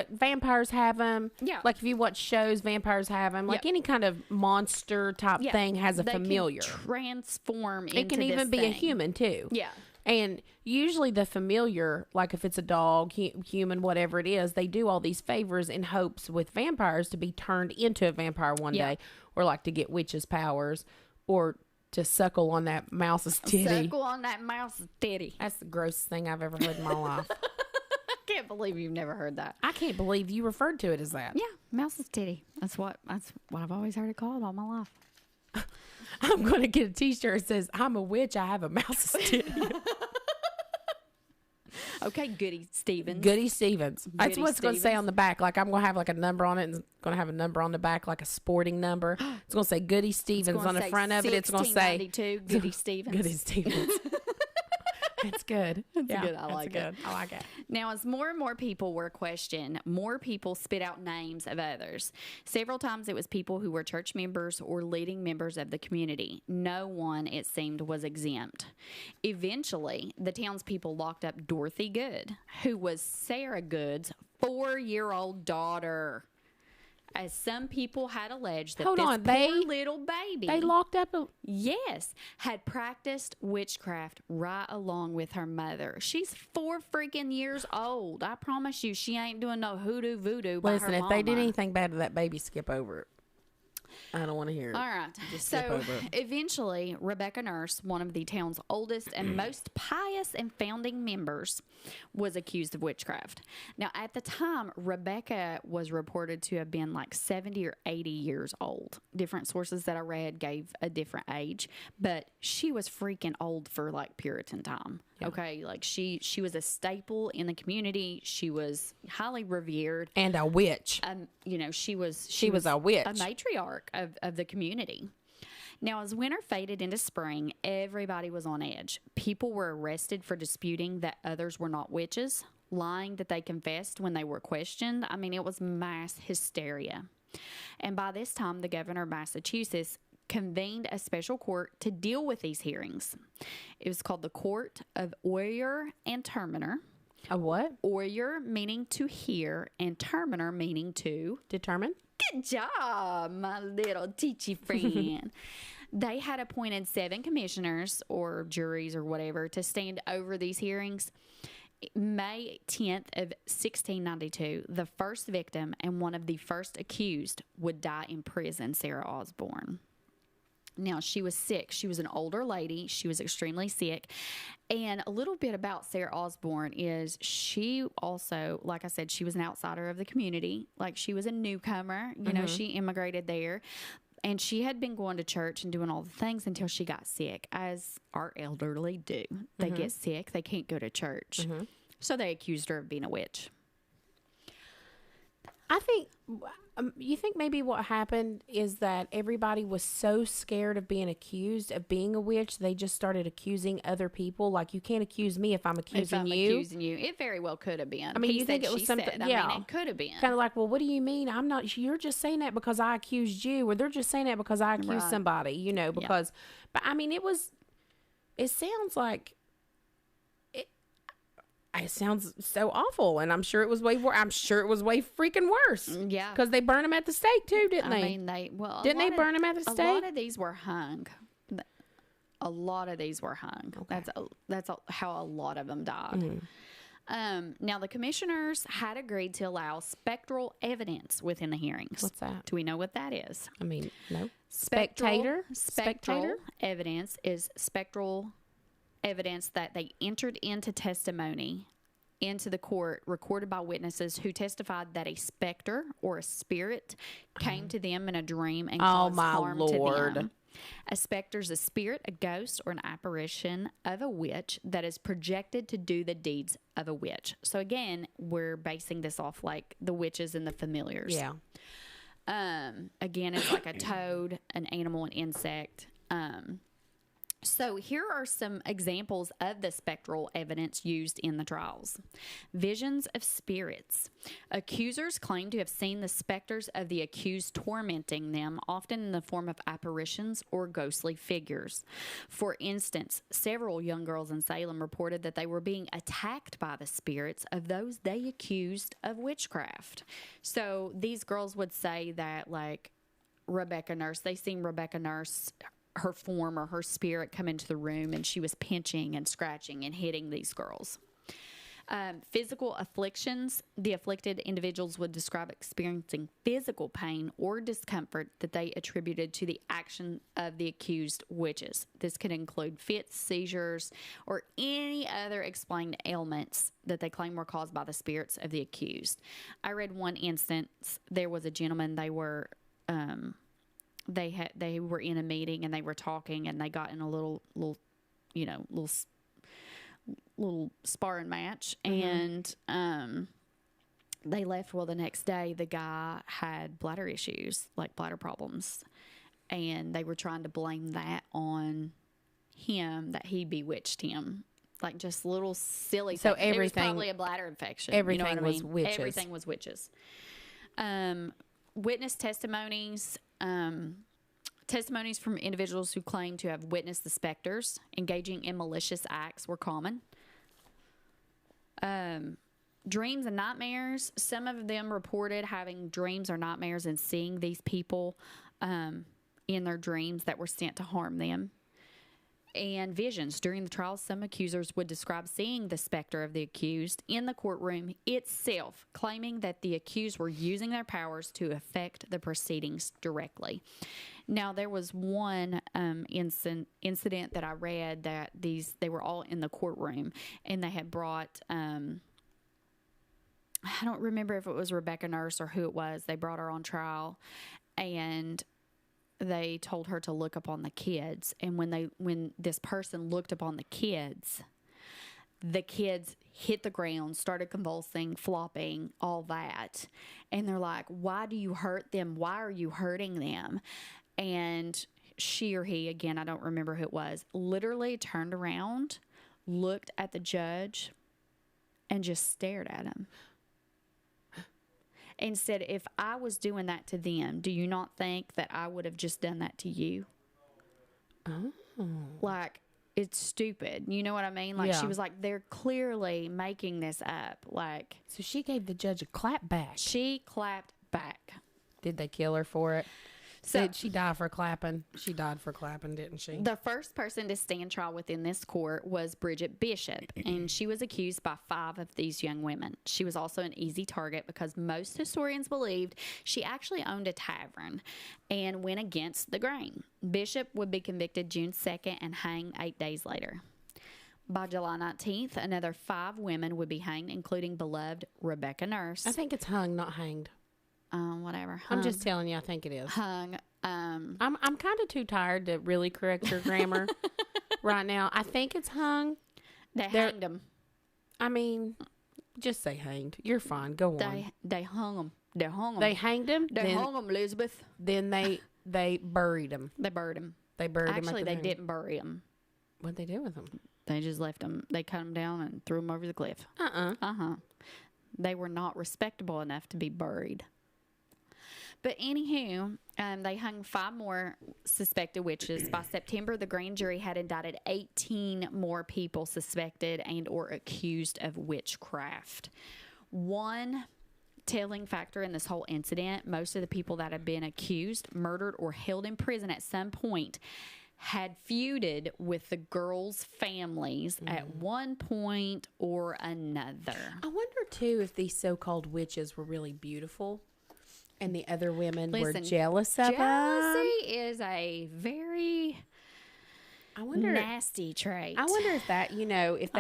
Vampires have them. Yeah. Like if you watch shows, vampires have them. Like any kind of monster type thing has a familiar. Can transform into it can even be a human too. Yeah. And usually the familiar, like if it's a dog, human, whatever it is, they do all these favors in hopes with vampires to be turned into a vampire one day, or like to get witches' powers, or to suckle on that mouse's titty. Suckle on that mouse's titty. That's the grossest thing I've ever heard in my life. I can't believe you've never heard that. I can't believe you referred to it as that. Yeah, mouse's titty. That's what I've always heard it called all my life. I'm going to get a t-shirt that says, I'm a witch, I have a mouse's titty. Okay, Goody Stevens. Goody Stevens. That's what it's going to say Stevens. on the back. Like I'm going to have like a number on it, and it's going to have a number on the back, like a sporting number. It's going to say Goody Stevens on the front of it. It's going to say 1692 Goody Stevens. Goody Stevens. That's good. Good. I like it. I like it. Now, as more and more people were questioned, more people spit out names of others. Several times it was people who were church members or leading members of the community. No one, it seemed, was exempt. Eventually, the townspeople locked up Dorothy Good, who was Sarah Good's 4-year-old daughter. As some people had alleged that poor little baby, they locked up yes, had practiced witchcraft right along with her mother. She's 4 freaking years old. I promise you, she ain't doing no hoodoo voodoo by her Listen, if mama. they did anything bad to that baby, skip over it. I don't want to hear it. All right. Just skip over it. Eventually, Rebecca Nurse, one of the town's oldest and most pious and founding members, was accused of witchcraft. Now, at the time, Rebecca was reported to have been like 70 or 80 years old. Different sources that I read gave a different age, but she was freaking old for like Puritan time. Yeah. Okay, like she was a staple in the community. She was highly revered and a witch. You know, she was a witch, a matriarch of the community. Now, as winter faded into spring, everybody was on edge. People were arrested for disputing that others were not witches, lying that they confessed when they were questioned. I mean, it was mass hysteria. And by this time, the governor of Massachusetts convened a special court to deal with these hearings. It was called the Court of Oyer and Terminer. A what? Oyer meaning to hear and Terminer meaning to determine. Good job, my little teachy friend. They had appointed 7 commissioners or juries or whatever to stand over these hearings. May 10th of 1692, the first victim and one of the first accused would die in prison, Sarah Osborne. Now, she was sick. She was an older lady. She was extremely sick. And a little bit about Sarah Osborne is she also, like I said, she was an outsider of the community. Like, she was a newcomer. You know, she immigrated there. And she had been going to church and doing all the things until she got sick, as our elderly do. They get sick. They can't go to church. So they accused her of being a witch. I think, you think maybe what happened is that everybody was so scared of being accused of being a witch, they just started accusing other people. Like, you can't accuse me if I'm accusing you. It very well could have been. I mean, you think it was something, I mean, it could have been. Kind of like, well, what do you mean? I'm not, you're just saying that because I accused you, or they're just saying that because I accused somebody, you know, because, but I mean, it sounds like, it sounds so awful, and I'm sure it was way worse. I'm sure it was way freaking worse. Yeah, because they burned them at the stake too, didn't they? I mean, didn't they burn them at the stake? A lot of these were hung. A lot of these were hung. Okay. That's how a lot of them died. Now, the commissioners had agreed to allow spectral evidence within the hearings. What's that? Do we know what that is? I mean, no. Spectral evidence is spectral evidence that they entered into testimony into the court, recorded by witnesses who testified that a specter or a spirit came to them in a dream and caused harm to them. A specter is a spirit, a ghost, or an apparition of a witch that is projected to do the deeds of a witch. So again, we're basing this off like the witches and the familiars. Yeah. Again, it's like a toad, an animal, an insect. So here are some examples of the spectral evidence used in the trials. Visions of spirits. Accusers claim to have seen the specters of the accused tormenting them, often in the form of apparitions or ghostly figures. For instance, several young girls in Salem reported that they were being attacked by the spirits of those they accused of witchcraft. So these girls would say that, like, Rebecca Nurse, they seen Rebecca Nurse, her form or her spirit come into the room, and she was pinching and scratching and hitting these girls. Physical afflictions. The afflicted individuals would describe experiencing physical pain or discomfort that they attributed to the action of the accused witches. This could include fits, seizures, or any other explained ailments that they claim were caused by the spirits of the accused. I read one instance. There was a gentleman, they were in a meeting and they were talking, and they got in a little sparring match, and they left. Well, the next day the guy had bladder issues, like bladder problems, and they were trying to blame that on him, that he bewitched him. Like, just little silly so things. Everything, it was probably a bladder infection. Everything, you know what was I mean? witches. Everything was witches. Witness testimonies. Testimonies from individuals who claim to have witnessed the specters engaging in malicious acts were common. Dreams and nightmares. Some of them reported having dreams or nightmares and seeing these people in their dreams that were sent to harm them. And visions. During the trial, some accusers would describe seeing the specter of the accused in the courtroom itself, claiming that the accused were using their powers to affect the proceedings directly. Now, there was one incident that I read that they were all in the courtroom, and they had brought, I don't remember if it was Rebecca Nurse or who it was. They brought her on trial, and they told her to look upon the kids. And when this person looked upon the kids hit the ground, started convulsing, flopping, all that. And they're like, why do you hurt them? Why are you hurting them? And she or he, again, I don't remember who it was, literally turned around, looked at the judge, and just stared at him. And said, if I was doing that to them, do you not think that I would have just done that to you? Oh. Like, it's stupid. You know what I mean? Like, she was like, they're clearly making this up. Like, so she gave the judge a clap back. She clapped back. Did they kill her for it? So did she die for clapping? She died for clapping, didn't she? The first person to stand trial within this court was Bridget Bishop, and she was accused by 5 of these young women. She was also an easy target because most historians believed she actually owned a tavern and went against the grain. Bishop would be convicted June 2nd and hanged 8 days later. By July 19th, another 5 women would be hanged, including beloved Rebecca Nurse. I think it's hung, not hanged. Whatever. Hung. I'm just telling you, I think it is. Hung. I'm kind of too tired to really correct your grammar right now. I think it's hung. They hanged them. I mean, just say hanged. You're fine. Go on. They hung them. They hung them. They hanged him. They hung them, Elizabeth. Then they buried him. They buried him. They buried him. Actually, they didn't bury him. What'd they do with him? They just left them. They cut them down and threw them over the cliff. They were not respectable enough to be buried. But anywho, they hung 5 more suspected witches. By September, the grand jury had indicted 18 more people suspected and or accused of witchcraft. One telling factor in this whole incident, most of the people that had been accused, murdered, or held in prison at some point had feuded with the girls' families at one point or another. I wonder, too, if these so-called witches were really beautiful. And the other women were jealous of them. Jealousy is a very nasty trait. I wonder if that, if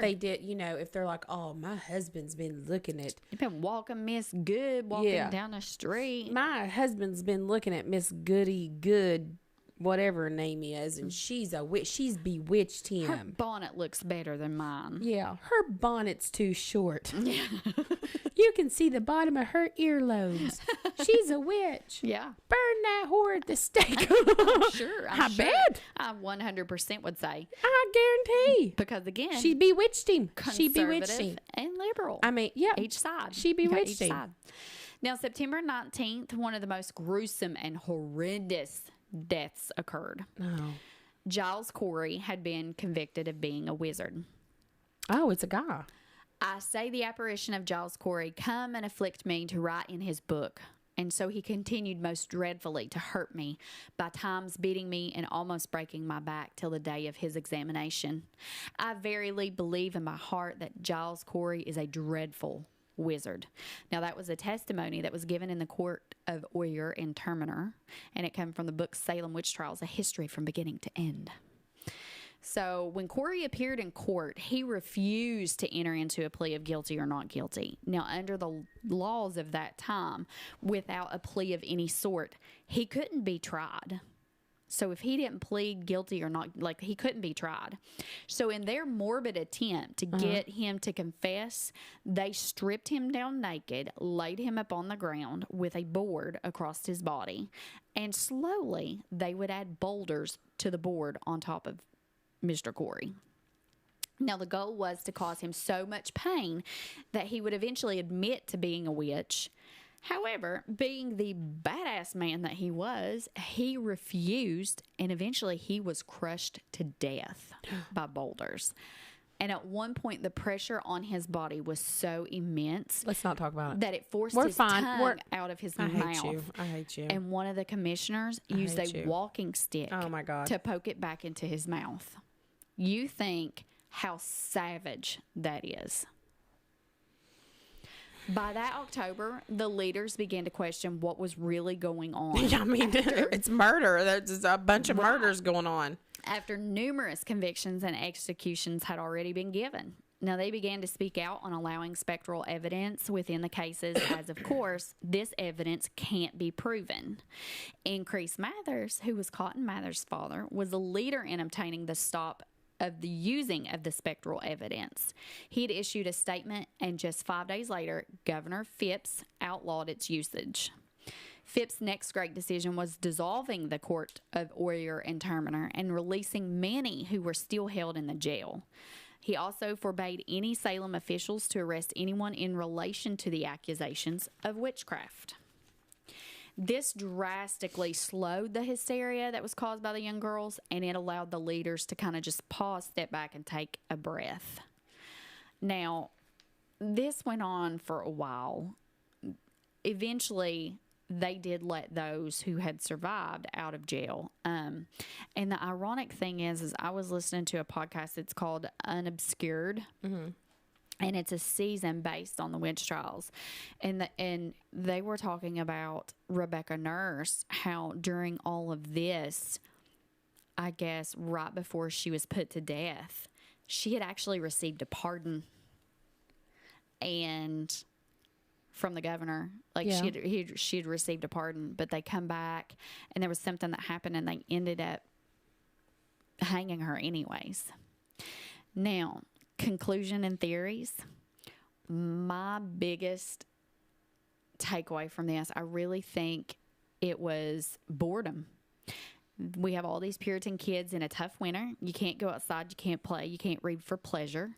they did, if they're like, oh, my husband's been looking at. You've been walking Miss Good down the street. My husband's been looking at Miss Goody Good, whatever her name is, and she's a witch. She's bewitched him. Her bonnet looks better than mine. Yeah, her bonnet's too short. You can see the bottom of her earlobes. She's a witch. Yeah. Burn that whore at the stake. Sure. I bet. I 100% would say. I guarantee. Because again, she bewitched him. She bewitched him. And liberal. I mean, yeah. Each side. She bewitched him. Side. Now, September 19th, one of the most gruesome and horrendous deaths occurred. Oh. Giles Corey had been convicted of being a wizard. Oh, it's a guy. I say the apparition of Giles Corey come and afflict me to write in his book. And so he continued most dreadfully to hurt me, by times beating me and almost breaking my back till the day of his examination. I verily believe in my heart that Giles Corey is a dreadful wizard. Now, that was a testimony that was given in the court of Oyer and Terminer, and it came from the book Salem Witch Trials, a history from beginning to end. So when Corey appeared in court, he refused to enter into a plea of guilty or not guilty. Now, under the laws of that time, without a plea of any sort, he couldn't be tried. So if he didn't plead guilty or not, he couldn't be tried. So in their morbid attempt to get him to confess, they stripped him down naked, laid him up on the ground with a board across his body, and slowly they would add boulders to the board on top of Mr. Corey. Now, the goal was to cause him so much pain that he would eventually admit to being a witch. However, being the badass man that he was, he refused, and eventually he was crushed to death by boulders. And at one point, the pressure on his body was so immense. Let's not talk about it. That it forced his tongue out of his mouth. I hate you. And one of the commissioners used a walking stick to poke it back into his mouth. You think how savage that is. By that October, the leaders began to question what was really going on. I mean, it's murder. There's a bunch of murders going on. After numerous convictions and executions had already been given. Now, they began to speak out on allowing spectral evidence within the cases, as, of course, this evidence can't be proven. Increase Mathers, who was Cotton Mather's father, was a leader in obtaining the stop of the using of the spectral evidence. He had issued a statement, and just 5 days later, Governor Phipps outlawed its usage. Phipps' next great decision was dissolving the court of Oyer and Terminer and releasing many who were still held in the jail. He also forbade any Salem officials to arrest anyone in relation to the accusations of witchcraft. This drastically slowed the hysteria that was caused by the young girls, and it allowed the leaders to kind of just pause, step back, and take a breath. Now, this went on for a while. Eventually, they did let those who had survived out of jail. And the ironic thing is I was listening to a podcast. It's called Unobscured. And it's a season based on the witch trials. And they were talking about Rebecca Nurse, how during all of this, I guess right before she was put to death, she had actually received a pardon. And from the governor, like she had received a pardon, but they come back and there was something that happened and they ended up hanging her anyways. Now, conclusion and theories. My biggest takeaway from this, I really think it was boredom. We have all these Puritan kids in a tough winter. You can't go outside. You can't play. You can't read for pleasure.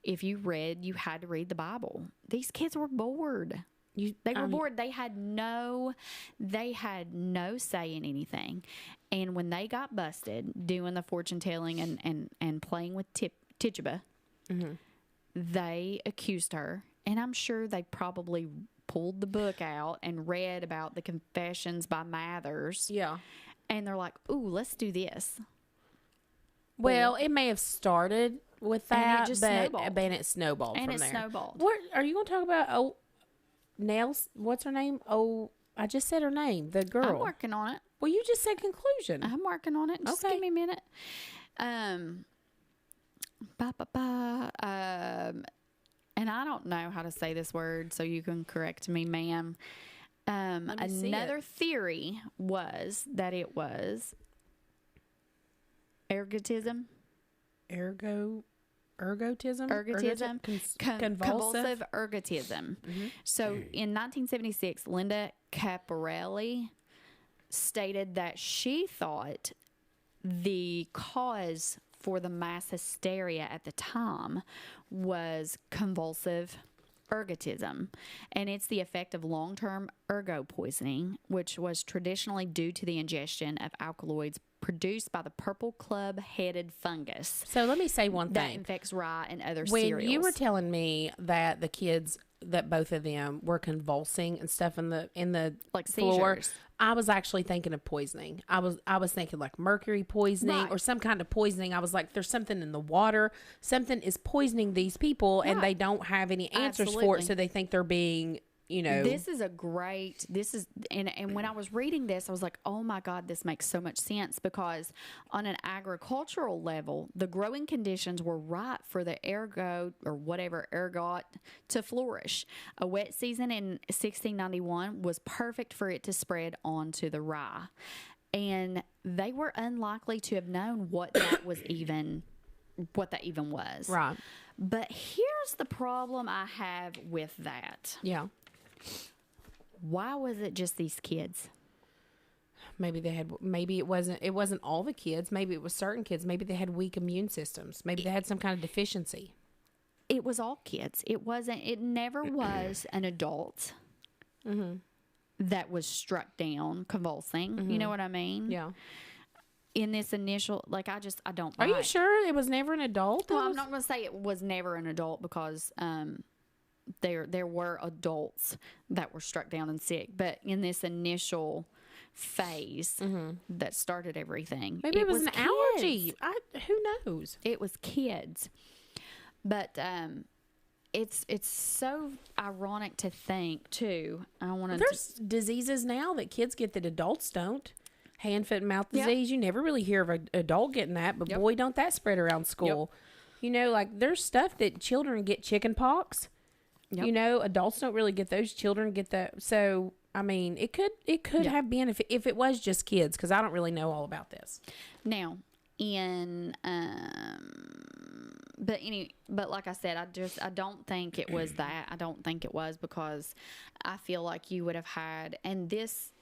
If you read, you had to read the Bible. These kids were bored. They were bored. They had no say in anything. And when they got busted doing the fortune telling and playing with Tituba, they accused her. And I'm sure they probably pulled the book out and read about the confessions by Mathers. Yeah. And they're like, ooh, let's do this. Well, it may have started with that, but it snowballed and from there. And it snowballed. What are you going to talk about? Nails? What's her name? I just said her name. The girl. I'm working on it. Well, you just said conclusion. I'm working on it. Just give me a minute. And I don't know how to say this word, so you can correct me, ma'am. Another theory was that it was ergotism. Ergotism? Convulsive ergotism. So in 1976, Linda Caparelli stated that she thought the cause for the mass hysteria at the time was convulsive ergotism, and it's the effect of long-term ergo poisoning, which was traditionally due to the ingestion of alkaloids produced by the purple club-headed fungus. So let me say one thing. That infects rye and other cereals. When you were telling me that the kids, that both of them were convulsing and stuff in the like floor, seizures. I was actually thinking of poisoning. I was thinking like mercury poisoning or some kind of poisoning. I was like, there's something in the water. Something is poisoning these people, and they don't have any answers for it, so they think they're being, This is and when I was reading this, I was like, oh my God, this makes so much sense, because on an agricultural level, the growing conditions were right for the ergot to flourish. A wet season in 1691 was perfect for it to spread onto the rye. And they were unlikely to have known what that even was. Right. But here's the problem I have with that. Yeah. Why was it just these kids? Maybe it wasn't all the kids. Maybe it was certain kids. Maybe they had weak immune systems. Maybe they had some kind of deficiency. It was all kids. It never was an adult that was struck down convulsing. You know what I mean? Yeah. In this initial, I don't. Are you sure it was never an adult? Well, I'm not going to say it was never an adult, because there were adults that were struck down and sick, but in this initial phase that started everything, maybe it was an allergy. Who knows? It was kids, but it's so ironic to think too. There's diseases now that kids get that adults don't. Hand, foot, and mouth disease. Yep. You never really hear of an adult getting that, but boy, don't that spread around school. Yep. There's stuff that children get, chicken pox. Yep. Adults don't really get those. Children get that. So, I mean, it could have been if it was just kids, because I don't really know all about this. Now, but like I said, I don't think it was that. I don't think it was, because I feel like you would have had, and this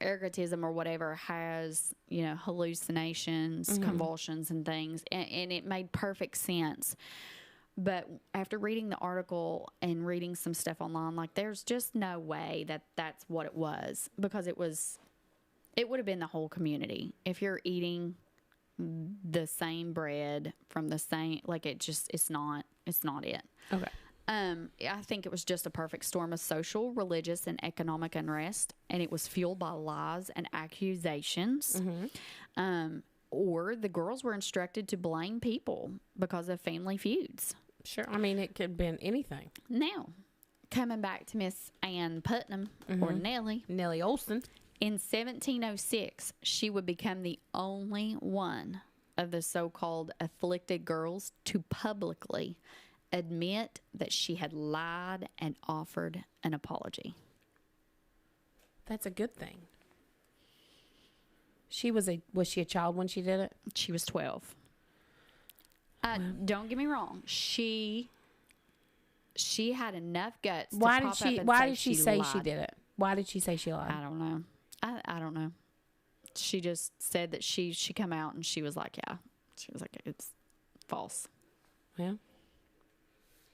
ergotism or whatever has, hallucinations, convulsions and things, and it made perfect sense. But after reading the article and reading some stuff online, there's just no way that that's what it was, because it would have been the whole community. If you're eating the same bread from the same, it's not it. Okay. I think it was just a perfect storm of social, religious, and economic unrest, and it was fueled by lies and accusations. Or the girls were instructed to blame people because of family feuds. Sure. I mean, it could have been anything. Now, coming back to Miss Ann Putnam, or Nellie. Nellie Olson. In 1706, she would become the only one of the so-called afflicted girls to publicly admit that she had lied and offered an apology. That's a good thing. Was she a child when she did it? She was 12. Don't get me wrong. She had enough guts. Why to did pop she? Up and Why did she say lied. she did it? Why did she say she lied? I don't know. I don't know. She just said that she come out and she was like, yeah. She was like, it's false. Yeah.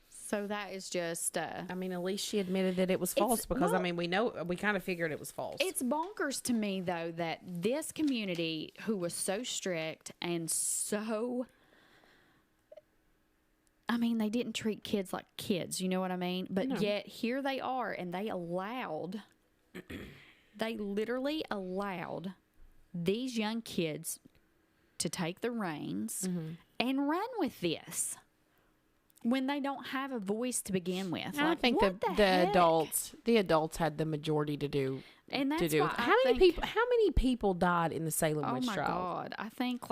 So that is just. I mean, at least she admitted that it was false because I mean, we kind of figured it was false. It's bonkers to me though that this community, who was so strict and so. I mean, they didn't treat kids like kids, you know what I mean? But yet here they are, and they literally allowed these young kids to take the reins and run with this when they don't have a voice to begin with. I think the adults had the majority to do. And that's to do. why How many people died in the Salem witch trial? Oh my God! I think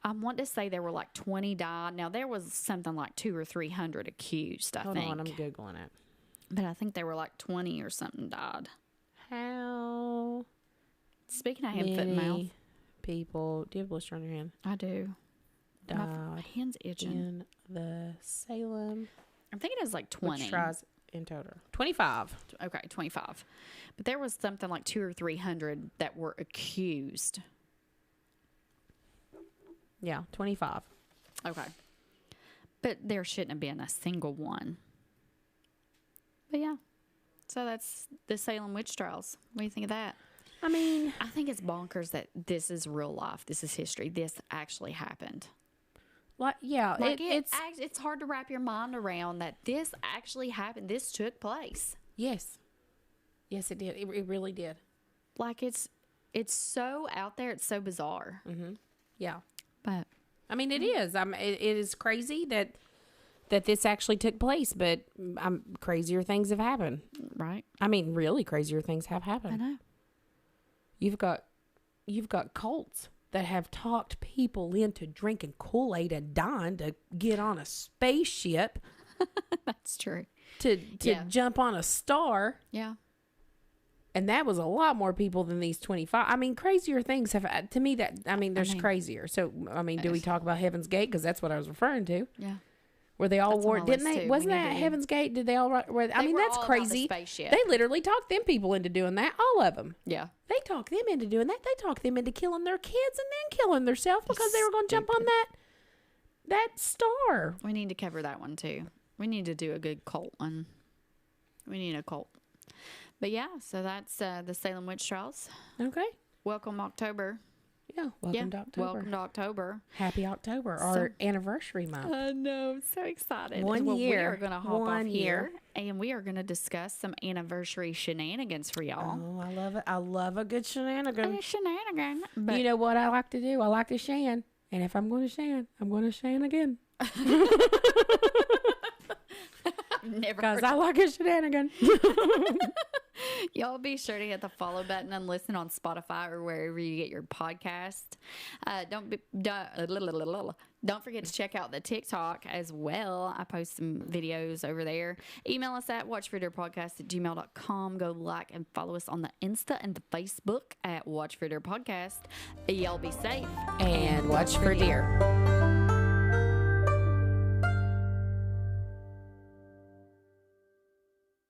I want to say there were 20 died. Now there was something like 200 or 300 accused. I think. Hold on, I'm googling it. But I think there were 20 or something died. How? Speaking of hand, foot, and mouth. People, do you have a blister on your hand? I do. My hand's itching. In the Salem. I think it is 20. Which tries in total? 25. Okay, 25. But there was something like 200 or 300 that were accused. Yeah, 25. Okay. But there shouldn't have been a single one. But yeah. So that's the Salem witch trials. What do you think of that? I mean, I think it's bonkers that this is real life. This is history. This actually happened. It's hard to wrap your mind around that this actually happened. This took place. Yes. Yes, it did. It really did. It's so out there. It's so bizarre. Mm-hmm. Yeah. But I mean, it is. It is crazy that this actually took place, but crazier things have happened. Right. I mean, really crazier things have happened. I know. You've got cults that have talked people into drinking Kool-Aid and dying to get on a spaceship. That's true. To jump on a star. Yeah. And that was a lot more people than these 25. I mean, crazier things have, to me, there's crazier. So, I mean, do we talk about Heaven's Gate? Because that's what I was referring to. Yeah. Where they all wore, didn't they? Wasn't that Heaven's Gate? Did they all, I mean, that's crazy. They literally talked them people into doing that. All of them. Yeah. They talked them into doing that. They talked them into killing their kids and then killing themselves because they were going to jump on that star. We need to cover that one too. We need to do a good cult one. We need a cult. But yeah, so that's the Salem witch trials. Okay. Welcome October. Yeah, welcome to October. Welcome to October. Happy October, our anniversary month. I know, I'm so excited. 1 year. We are going to hop off here, and we are going to discuss some anniversary shenanigans for y'all. Oh, I love it. I love a good shenanigan. A shenanigan. But you know what I like to do? I like to shan. And if I'm going to shan, I'm going to shan again. Never. Because I like a shenanigan. Y'all be sure to hit the follow button and listen on Spotify or wherever you get your podcast. Don't forget to check out the TikTok as well. I post some videos over there. Email us at watchfordearpodcast@gmail.com. Go like and follow us on the Insta and the Facebook at Watch for Deer Podcast. Y'all be safe. And watch for deer.